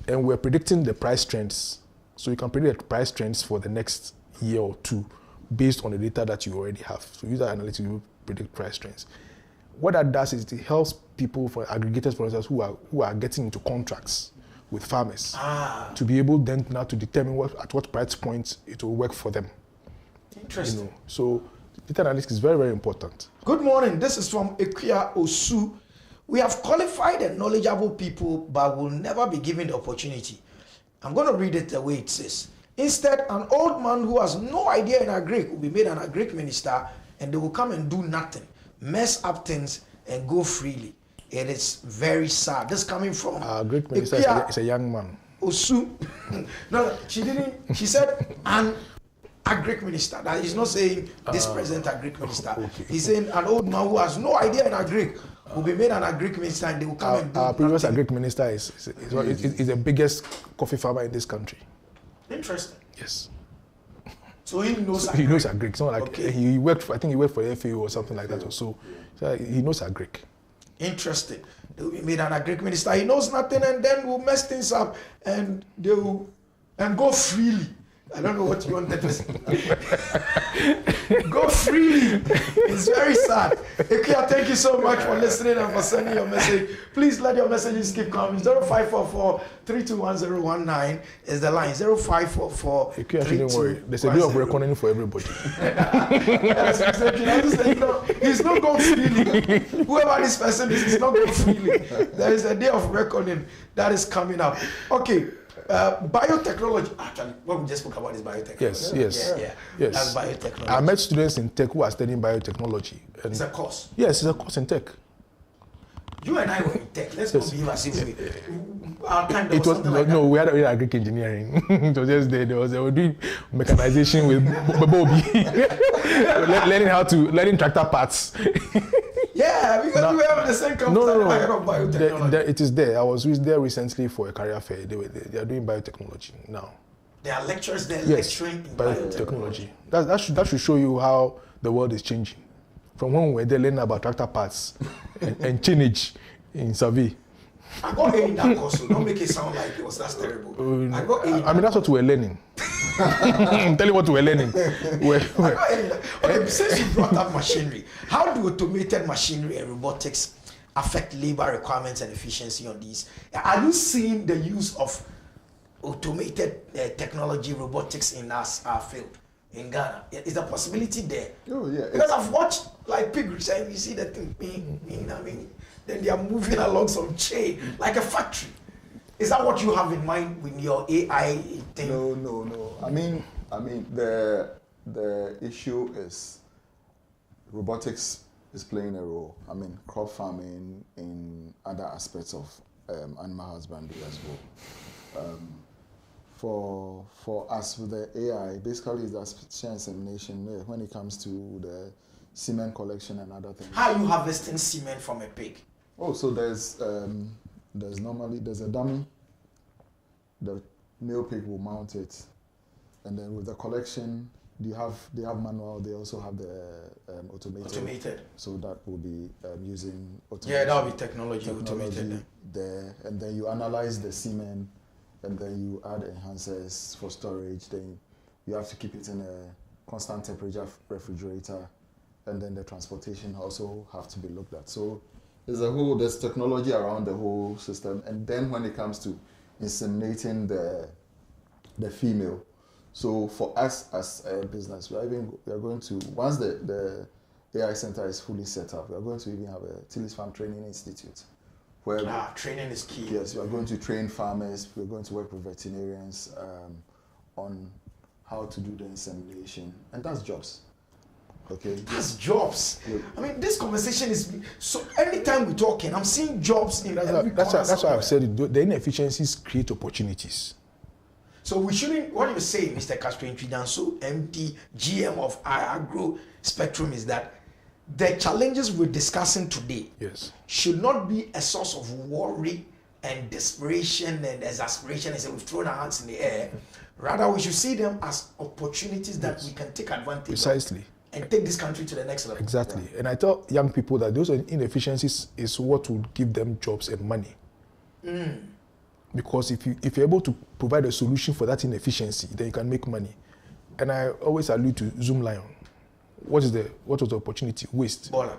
and we're predicting the price trends. So you can predict the price trends for the next year or two based on the data that you already have. So use that analytics to predict price trends. What that does is it helps people, for aggregators, for instance, who are getting into contracts with farmers to be able then now to determine at what price points it will work for them. Interesting. You know, so data analytics is very, very important. Good morning. This is from Equia Osu. We have qualified and knowledgeable people, but will never be given the opportunity. I'm going to read it the way it says. Instead, an old man who has no idea in agric will be made an agric minister, and they will come and do nothing, mess up things, and go freely. It is very sad. This coming from agric minister is a young man. Osu. No, she didn't. She said an agric minister. That he's not saying this present agric minister. Okay. He's saying an old man who has no idea in agric will be made an agric minister, and they will come and do our previous agric minister is the biggest coffee farmer in this country. Interesting. Yes. So he knows agric. He knows agric. It's not like okay. He worked for, I think he worked for FAO or something like that or so. So he knows agric. Interesting. They will be made an agric minister. He knows nothing, and then will mess things up, and they will go freely. I don't know what you wanted to say. Go freely. It's very sad. Equia, thank you so much for listening and for sending your message. Please let your messages keep coming. 0544-321019 is the line. 0544. Equia, shouldn't worry. There's a day of reckoning for everybody. Yes, exactly. He's not going freely. Whoever this person is, he's not going freely. There is a day of reckoning that is coming up. Okay. Biotechnology. Actually, what we just spoke about is biotechnology. Yes. Yeah. That's biotechnology. I met students in tech who are studying biotechnology. And it's a course. Yes, it's a course in tech. You and I were in tech. Let's not be as if we. Our time it was we had agric engineering. It was just there. They were doing mechanization with Bobby, learning tractor parts. Yeah, because we have the same company. No. It is there. I was there recently for a career fair. They are doing biotechnology now. There are lecturers there lecturing in biotechnology. That should show you how the world is changing. From when we were there learning about tractor parts and chainage in survey. I got A in that course, so don't make it sound like it was that terrible. I got A. I mean, that's what we're learning. I'm telling you what we're learning. Okay, since you brought up machinery, how do automated machinery and robotics affect labor requirements and efficiency on these? Are you seeing the use of automated technology, robotics in our field in Ghana? Is there a possibility there? Oh, yeah. Because I've watched like pigs, and you see the thing, then they are moving along some chain like a factory. Is that what you have in mind with your AI thing? No. I mean, the issue is robotics is playing a role. I mean, crop farming in other aspects of animal husbandry as well. For us with the AI, basically is the artificial insemination when it comes to the semen collection and other things. How are you harvesting semen from a pig? Oh, so there's a dummy. The male pig will mount it, and then with the collection, they have manual. They also have the automated. So that will be using automation. Yeah, that will be technology automated there, and then you analyze the semen, and then you add enhancers for storage. Then you have to keep it in a constant temperature refrigerator, and then the transportation also have to be looked at. So there's technology around the whole system, and then when it comes to inseminating the female, so for us as a business, we are going to, once the AI center is fully set up, we are going to even have a Tillis Farm Training Institute, where training is key. Yes, we are going to train farmers. We are going to work with veterinarians on how to do the insemination, and that's jobs. Okay. That's jobs. Yeah. I mean, this conversation is so. Anytime we're talking, I'm seeing jobs in every corner. That's why I've said the inefficiencies create opportunities. So we shouldn't. What you say, Mr. Castro Intridanso, MD, GM of Agro Spectrum, is that the challenges we're discussing today should not be a source of worry and desperation and exasperation and say we've thrown our hands in the air. Rather, we should see them as opportunities that we can take advantage Precisely. of. and take this country to the next level. Exactly. And I tell young people that those inefficiencies is what would give them jobs and money. Because if you're able to provide a solution for that inefficiency, then you can make money. And I always allude to Zoom Lion. What was the opportunity? Waste. Baller.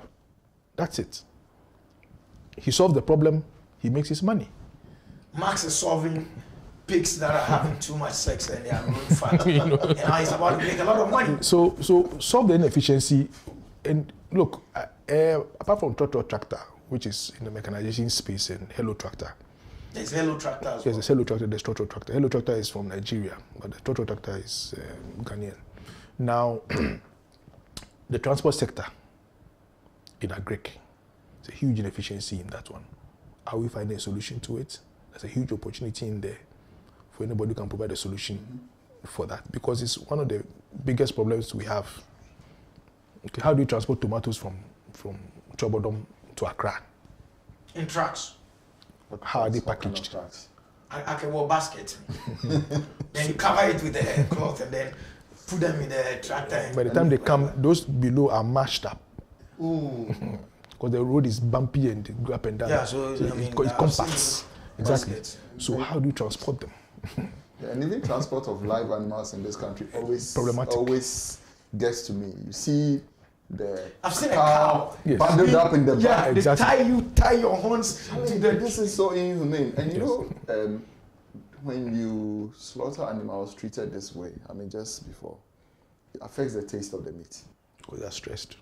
That's it. He solved the problem, he makes his money. Max is solving pigs that are having too much sex and they are growing fat. And now he's about to make a lot of money. So solve the inefficiency. And look, apart from Trotro Tractor, which is in the mechanization space, and Hello Tractor. There's Hello Tractor as well. Yes, there's Hello Tractor, there's Trotro Tractor. Hello Tractor is from Nigeria, but the Trotro Tractor is Ghanaian. Now, the transport sector in Agric, it's a huge inefficiency in that one. Are we finding a solution to it? There's a huge opportunity in there for anybody who can provide a solution for that, because it's one of the biggest problems we have. Okay, how do you transport tomatoes from Chobodom to Accra? In trucks. How are they What kind of packaged? tracks? I can wear basket. Then you cover it with the cloth and then put them in the tractor. By the time they come, those below are mashed up. Ooh. Because the road is bumpy and they go up and down. Yeah, so I mean, it I've compacts. seen Exactly. baskets. So how do you transport them? Yeah, and even transport of live animals in this country Problematic. always gets to me. You see the I've seen a cow. Yes. bundled up in the Yeah, back. they Exactly. tie your horns to the. This is so inhumane. And you Yes. know, when you slaughter animals treated this way, I mean, just before, it affects the taste of the meat. Because they're stressed.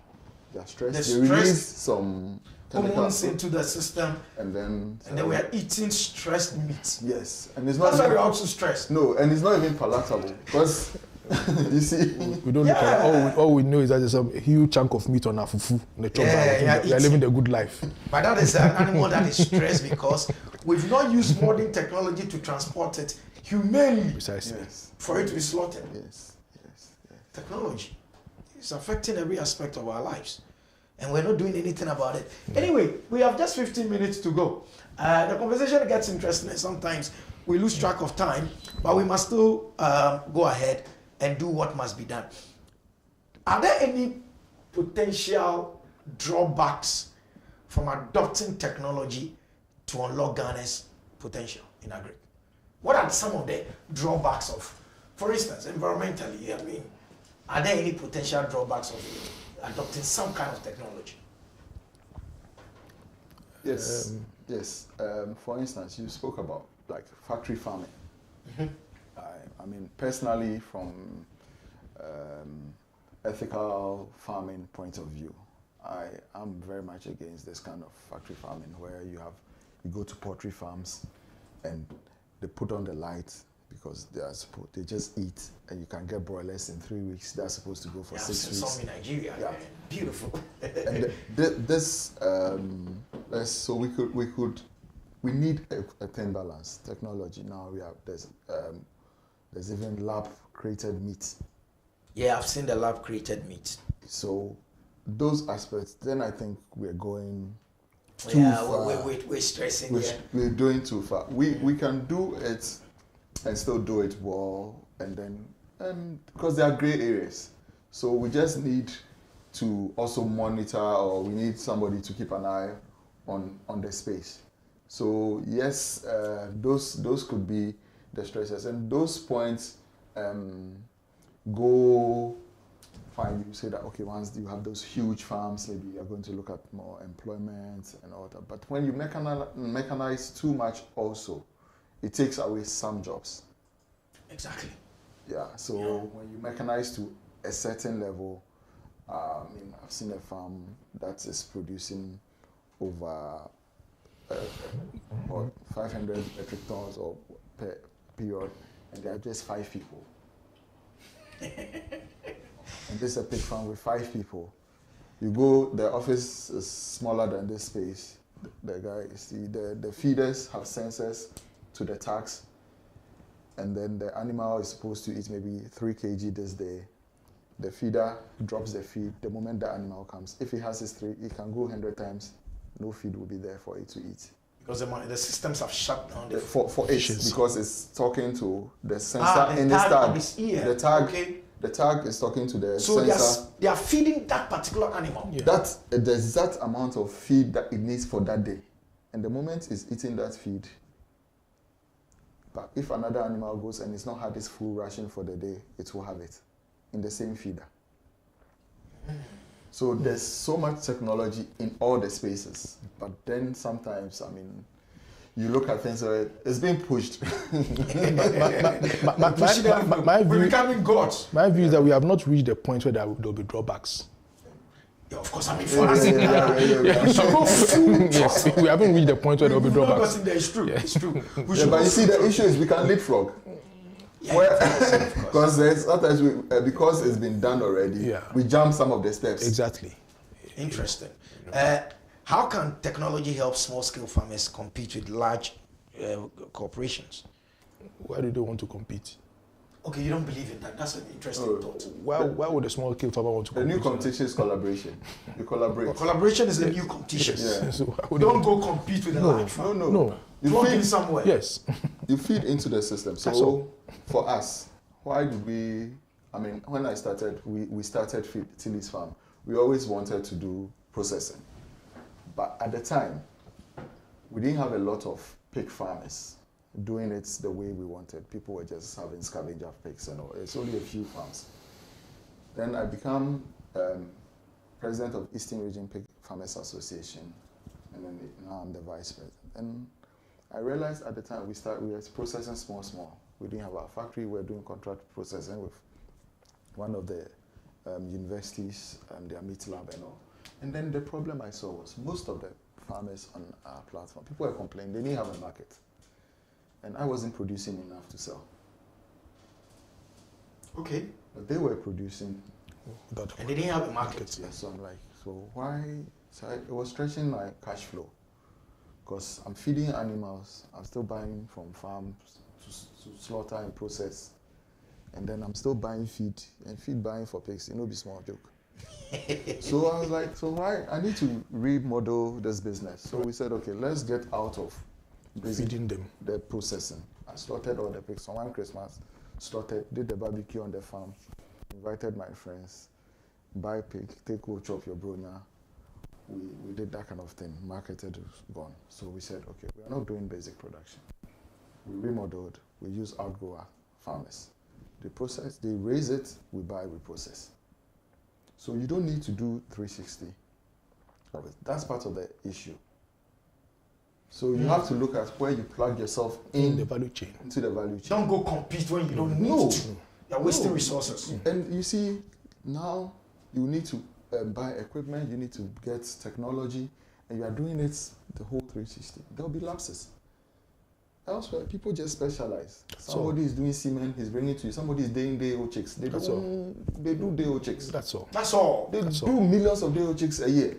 They're stressed. The They stress- release some hormones chemicals, into the system, and then and then we are eating stressed meat. yes, and it's not That's why we're even, also stressed. no, and it's not even palatable because you see. We don't look at it. All we know is that there's a huge chunk of meat on our fufu. The chop Yeah, we are living the good life. But that is an animal that is stressed because we've not used modern technology to transport it humanely Precisely. Yes, for it to be slaughtered. yes, yes. Technology is affecting every aspect of our lives, and we're not doing anything about it. Anyway, we have just 15 minutes to go. The conversation gets interesting, and sometimes we lose track of time, but we must still go ahead and do what must be done. Are there any potential drawbacks from adopting technology to unlock Ghana's potential in agri? What are some of the drawbacks of, for instance, environmentally? I mean, are there any potential drawbacks of adopting some kind of technology? Yes, yes. For instance, you spoke about like factory farming. I mean, personally, from ethical farming point of view, I am very much against this kind of factory farming where you go to poultry farms and they put on the light because they just eat and you can get broilers in 3 weeks. They're supposed to go for Yeah, 6 weeks. some in Nigeria. Yeah. Beautiful. And so we need a thin balance. Technology now there's even lab created meat. Yeah, I've seen the lab created meat. So those aspects, then I think we're going too Yeah, far. we're stressing. We're doing too far. We can do it and still do it well, and because there are gray areas, so we just need to also monitor, or we need somebody to keep an eye on the space. So yes, those could be the stresses, and those points go fine. You say that okay, once you have those huge farms, maybe you're going to look at more employment and all that. But when you mechanize too much, also, it takes away some jobs. Exactly. Yeah. So when you mechanize to a certain level, I mean, I've seen a farm that is producing over 500 metric tons or per period, and there are just 5 people. And this is a pig farm with 5 people. You go, the office is smaller than this space. The guy is the feeders have sensors to the tags, and then the animal is supposed to eat maybe 3 kg this day. The feeder drops the feed the moment the animal comes. If he has his 3, it can go 100 times. No feed will be there for it to eat. Because the systems have shut down. For it, because it's talking to the sensor the in the tag tag. of his ear. The tag Okay. The tag is talking to the So sensor. they are feeding that particular animal. Yeah. That the exact amount of feed that it needs for that day. And the moment it's eating that feed, but if another animal goes and it's not had its full ration for the day, it will have it in the same feeder. So there's so much technology in all the spaces. But then sometimes, I mean, you look at things, it's being pushed. My We're view, becoming gods. my view is that we have not reached the point where there will be drawbacks. Yeah, of course, I mean, for us in Ghana, yeah. we should go full Yes, we haven't reached the point where there will be We've not drawbacks. gotten there. It's true. It's true. We Yeah, should but go you see, the issue is we can leapfrog. Yeah, Where, of course. because there's sometimes because it's been done already, Yeah. we jump some of the steps. Exactly. Interesting. How can technology help small-scale farmers compete with large corporations? Why do they want to compete? Okay, you don't believe in that. That's an interesting Oh. thought. Why would a small scale farmer want to The compete? new competition is collaboration. You collaborate. Collaboration is the new competition. Yeah. So why would Don't they- go compete with a large farm. No. You Plug in feed, somewhere. Yes. you feed into the system. That's all. So for us, why did we? I mean, when I started, we started Tilly's Farm. We always wanted to do processing, but at the time, we didn't have a lot of pig farmers doing it the way we wanted. People were just having scavenger pigs and all. It's only a few farms. Then I became president of Eastern Region Pig Farmers Association, and then now I'm the vice president. And I realized at the time we were processing small. We didn't have our factory. We were doing contract processing with one of the universities and their meat lab and all. And then the problem I saw was most of the farmers on our platform, people were complaining they didn't have a market. And I wasn't producing enough to sell. Okay. But they were producing. And they didn't have a market. Yeah, so I'm like, so why? So it was stretching my cash flow. Because I'm feeding animals, I'm still buying from farms to slaughter and process. And then I'm still buying feed, and feed buying for pigs, be small joke. So I was like, so why? I need to remodel this business. So we said, okay, let's get out of Feeding them. the processing. I slaughtered all the pigs. So one Christmas, slaughtered, did the barbecue on the farm, invited my friends, buy pig, take go chop your bronya. We did that kind of thing. Marketed, gone. So we said, okay, we are not doing basic production. We remodeled. We use outgrower farmers. They process, they raise it, we buy, we process. So you don't need to do 360. That's part of the issue. So you have to look at where you plug yourself In the value chain. into the value chain. Don't go compete when you don't need No. to. You're wasting No. resources. And you see, now you need to buy equipment, you need to get technology, and you are doing it the whole 360. There'll be lapses. Elsewhere, people just specialize. Somebody is doing semen, he's bringing it to you. Somebody is doing day-old chicks. They do day-old chicks. That's all. That's all. They That's do all. millions of day-old chicks a year.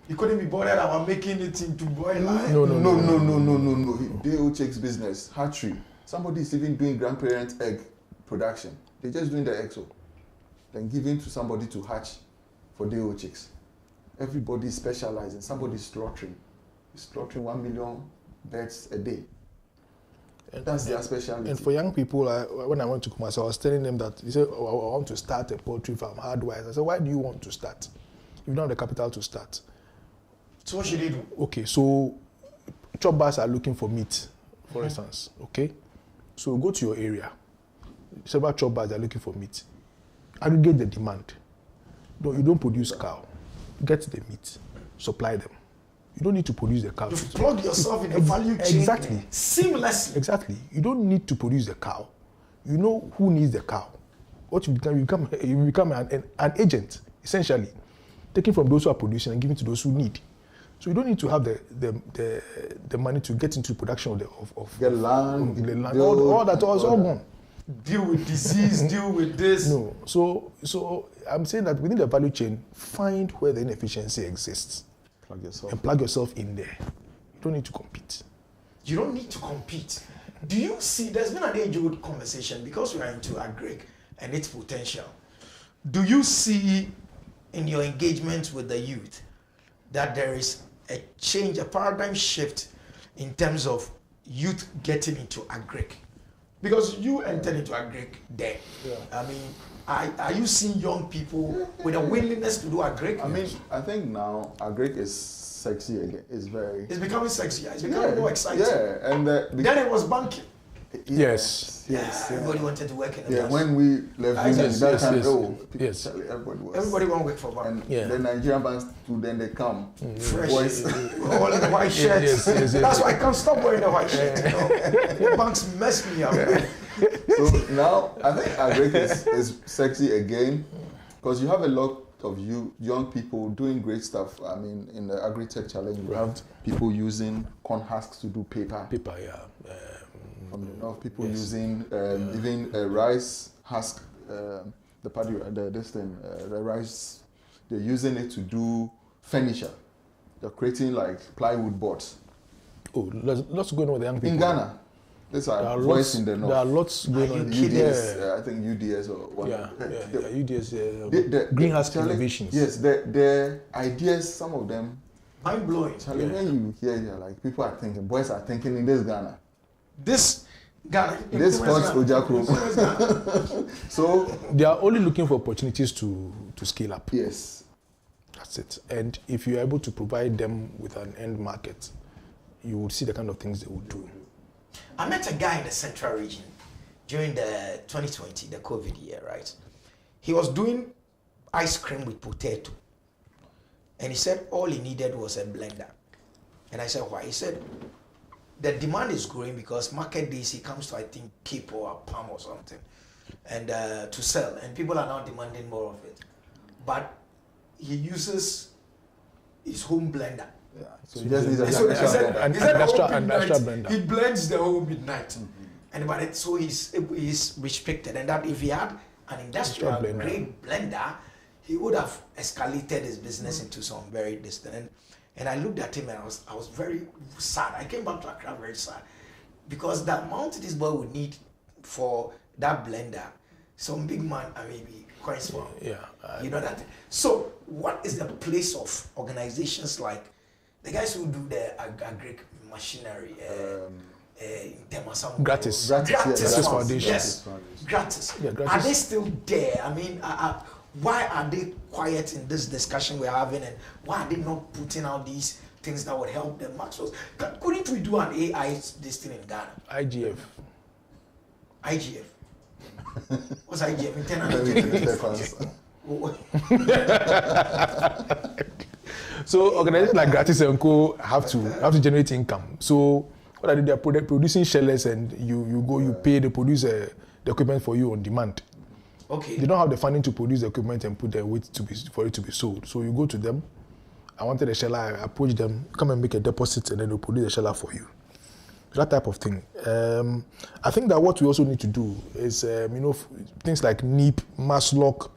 You couldn't be bothered about making it into broiler. No. Day-old chicks business, hatchery. Somebody is even doing grandparent egg production. They're just doing the eggs, then giving to somebody to hatch for day-old chicks. Everybody is specializing. Somebody is slaughtering. He's slaughtering 1 million birds a day. That's their specialty. And for young people, when I went to Kumasi, I was telling them that, they said, oh, I want to start a poultry farm, hardwise. I said, why do you want to start? You don't have the capital to start. So what should they do? Okay, so chop bars are looking for meat, for instance, okay? So go to your area. Several chop bars are looking for meat. Aggregate the demand. You don't produce cow. Get the meat. Supply them. You don't need to produce the cow. You plug yourself in the value chain Exactly. seamlessly. Exactly. You don't need to produce the cow. You know who needs the cow. What you become an agent, essentially, taking from those who are producing and giving to those who need. So you don't need to have the money to get into production of Get land, the land. build, All that was all gone. Deal with disease, deal with this. No. So I'm saying that within the value chain, find where the inefficiency exists plug yourself. and plug yourself in there. You don't need to compete. You don't need to compete. Do you see, there's been an age-old conversation because we are into agric and its potential. Do you see in your engagement with the youth that there is a change, a paradigm shift in terms of youth getting into agric? Because you entered into agric then. Yeah. I mean, Are you seeing young people with a willingness to do agric? I mean, I think now agric is sexy again. It's very. It's becoming sexy. It's becoming more exciting. Yeah, and then it was banking. Yes. Everybody wanted to work in the Yeah, bank. when we left uni, that time, yes. everybody was. Everybody want to work for bank. And the Nigerian banks too, then they come. Fresh. Boys. All in the white shirts. Yes. That's why I can't stop wearing the white shirt. You know? Banks mess me up. So now I think agric is sexy again because you have a lot of young people doing great stuff. I mean, in the Agri-Tech Challenge, we have people using corn husks to do paper. Paper, yeah. From the north, people using even a rice husk, the rice, they're using it to do furniture. They're creating like plywood boards. Oh, lots going on with the young people. In Ghana. These are boys in the north. There are lots going on. UDS, I think UDS or one. UDS, Greenhouse Innovations. Yes, the ideas, some of them. Mind blowing. Charlie, when you hear, like people are thinking, boys are thinking in this Ghana. This Ghana. This sports Ojakro. So they are only looking for opportunities to scale up. Yes. That's it. And if you're able to provide them with an end market, you would see the kind of things they would do. I met a guy in the central region during the 2020, the COVID year, right? He was doing ice cream with potato. And he said all he needed was a blender. And I said, why? He said, the demand is growing because market days he comes to, I think, Cape or Palm or something, and to sell. And people are now demanding more of it. But he uses his home blender. Yeah. So he just needs an extra blender. He blends the whole midnight. And so he's restricted. And that if he had an industrial grade blender, he would have escalated his business into some very distant. And I looked at him and I was very sad. I came back to Accra very sad because the amount this boy would need for that blender, some big man, I mean, quite small. Yeah. You know that. So, what is the place of organizations like the guys who do the agric machinery? Gratis. Gratis Foundation. Yes. Gratis. Yeah, gratis. Are they still there? I mean, why are they quiet in this discussion we're having, and why are they not putting out these things that would help them? Maxwell, couldn't we do an AI this thing in Ghana? IGF. What's IGF? So organizations like Gratis & Co have to generate income. So what are they? They're producing shellers, and you pay. They produce the equipment for you on demand. Okay. They don't have the funding to produce the equipment and put the weight for it to be sold. So you go to them. I wanted a sheller. I approach them. Come and make a deposit, and then they'll produce a sheller for you. That type of thing. I think that what we also need to do is, things like NEEP, Maslock,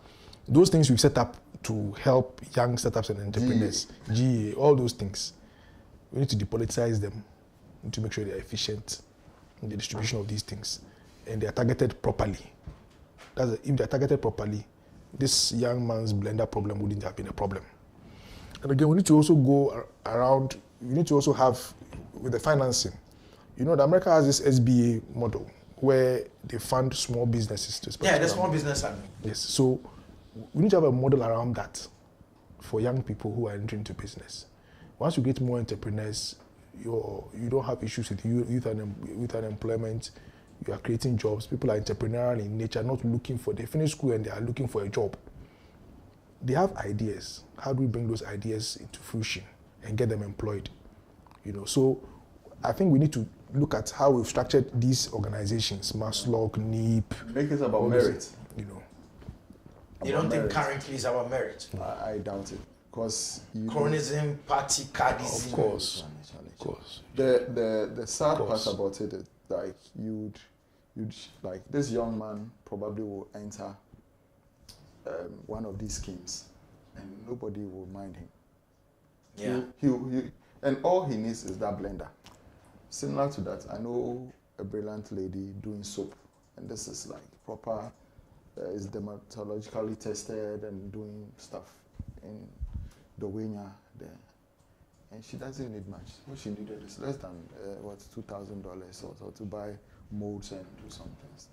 those things we set up to help young startups and entrepreneurs, GA, all those things. We need to depoliticize them. We need to make sure they're efficient in the distribution of these things, and they are targeted properly. If they're targeted properly, this young man's blender problem wouldn't have been a problem. And again, we need to also go around. We need to also have with the financing. You know, America has this SBA model where they fund small businesses to spend. Yeah, the small business admin. Yes, so we need to have a model around that for young people who are entering into business. Once you get more entrepreneurs, you don't have issues with youth unemployment. You are creating jobs. People are entrepreneurial in nature, not looking for. They finish school and they are looking for a job. They have ideas. How do we bring those ideas into fruition and get them employed? So I think we need to look at how we've structured these organizations, Maslock, NEEP. Make it about merit. You don't think currently it's about merit? I doubt it. Because Cronism, party, cardism. Of course. The sad part about it is like you'd like this young man probably will enter one of these schemes and nobody will mind him. Yeah. He and all he needs is that blender. Similar to that, I know a brilliant lady doing soap, and this is like proper, is dermatologically tested and doing stuff in Dowenya there. And she doesn't need much. What she needed is less than $2,000 or so to buy molds and do some things.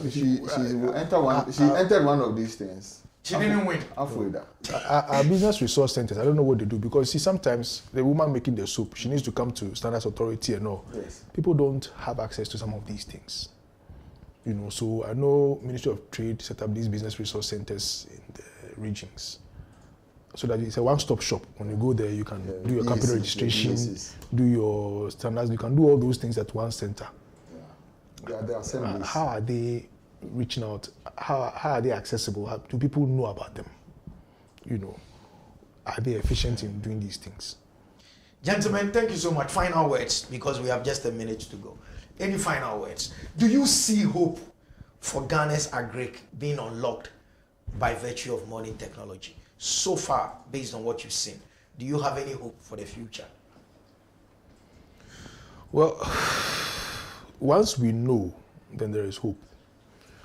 She will enter one. She entered one of these things. She didn't win. Our business resource centers, I don't know what they do, because see, sometimes the woman making the soup, she needs to come to Standards Authority and all. Yes. People don't have access to some of these things. You know, so I know Ministry of Trade set up these business resource centers in the regions, so that it's a one-stop shop. When you go there, you can do your company registration, do your standards, you can do all those things at one center. Yeah, they are assemblies. How are they reaching out? How are they accessible? Do people know about them? You know, are they efficient in doing these things? Gentlemen, thank you so much. Final words, because we have just a minute to go. Any final words? Do you see hope for Ghana's agric being unlocked by virtue of modern technology? So far, based on what you've seen, do you have any hope for the future? Well, once we know, then there is hope.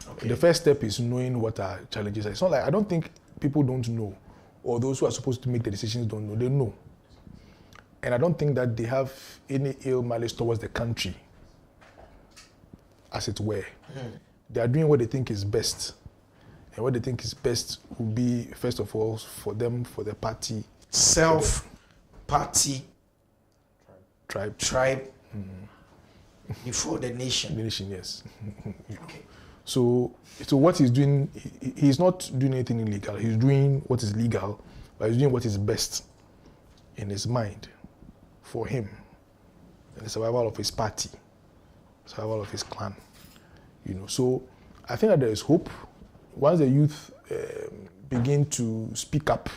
Okay. The first step is knowing what our challenges are. It's not like, I don't think people don't know, or those who are supposed to make the decisions don't know. They know. And I don't think that they have any ill malice towards the country, as it were. They are doing what they think is best. And what they think is best will be, first of all, for them, for the party. Self, party, Tribe. Before the nation. The nation, yes. Okay. So what he's doing, he's not doing anything illegal. He's doing what is legal, but he's doing what is best in his mind for him and the survival of his party, survival of his clan. You know, so I think that there is hope. Once the youth begin to speak up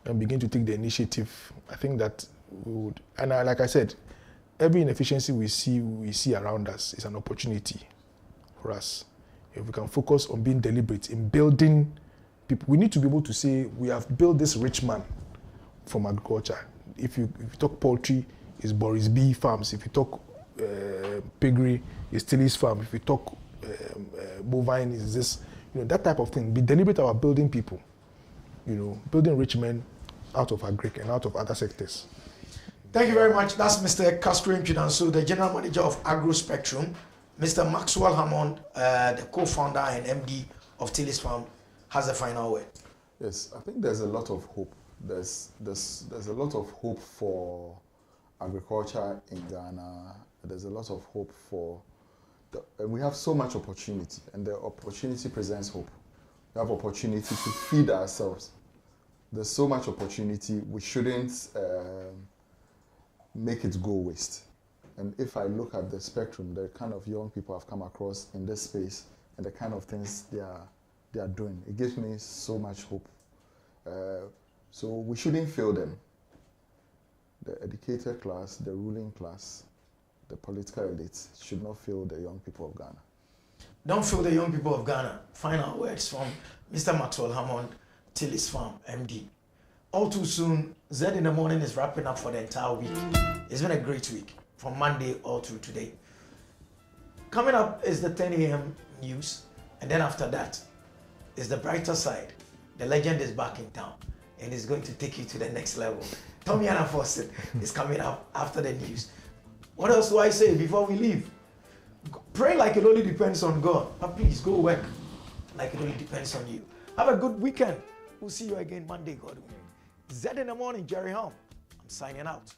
and begin to take the initiative, I think that we would. And like I said, every inefficiency we see around us is an opportunity for us. If we can focus on being deliberate in building people, we need to be able to say we have built this rich man from agriculture. If you talk poultry, it's Boris B Farms. If you talk piggery, it's Tilly's Farm. If you talk bovine, is this, you know, that type of thing. Be deliberate about building people, you know, building rich men out of agric and out of other sectors. Thank you very much. That's Mr. Castro Impidanso, the General Manager of Agro Spectrum. Mr. Maxwell Hammond, the co-founder and MD of Tilly's Farm, has a final word. Yes, I think there's a lot of hope. There's a lot of hope for agriculture in Ghana. There's a lot of hope for, we have so much opportunity, and the opportunity presents hope. We have opportunity to feed ourselves. There's so much opportunity, we shouldn't make it go waste. And if I look at the spectrum, the kind of young people I've come across in this space and the kind of things they are doing, it gives me so much hope. So we shouldn't fail them. The educated class, the ruling class, the political elites should not fail the young people of Ghana. Don't fail the young people of Ghana. Final words from Mr. Maxwell Hammond, Tilly's Farm, MD. All too soon, Z in the Morning is wrapping up for the entire week. It's been a great week, from Monday all through today. Coming up is the 10 a.m. news, and then after that is the brighter side. The legend is back in town, and is going to take you to the next level. Tommy Anna Fawcett is coming up after the news. What else do I say before we leave? Pray like it only depends on God, but please go work like it only depends on you. Have a good weekend. We'll see you again Monday, God willing. Z in the Morning, Jerry Home. I'm signing out.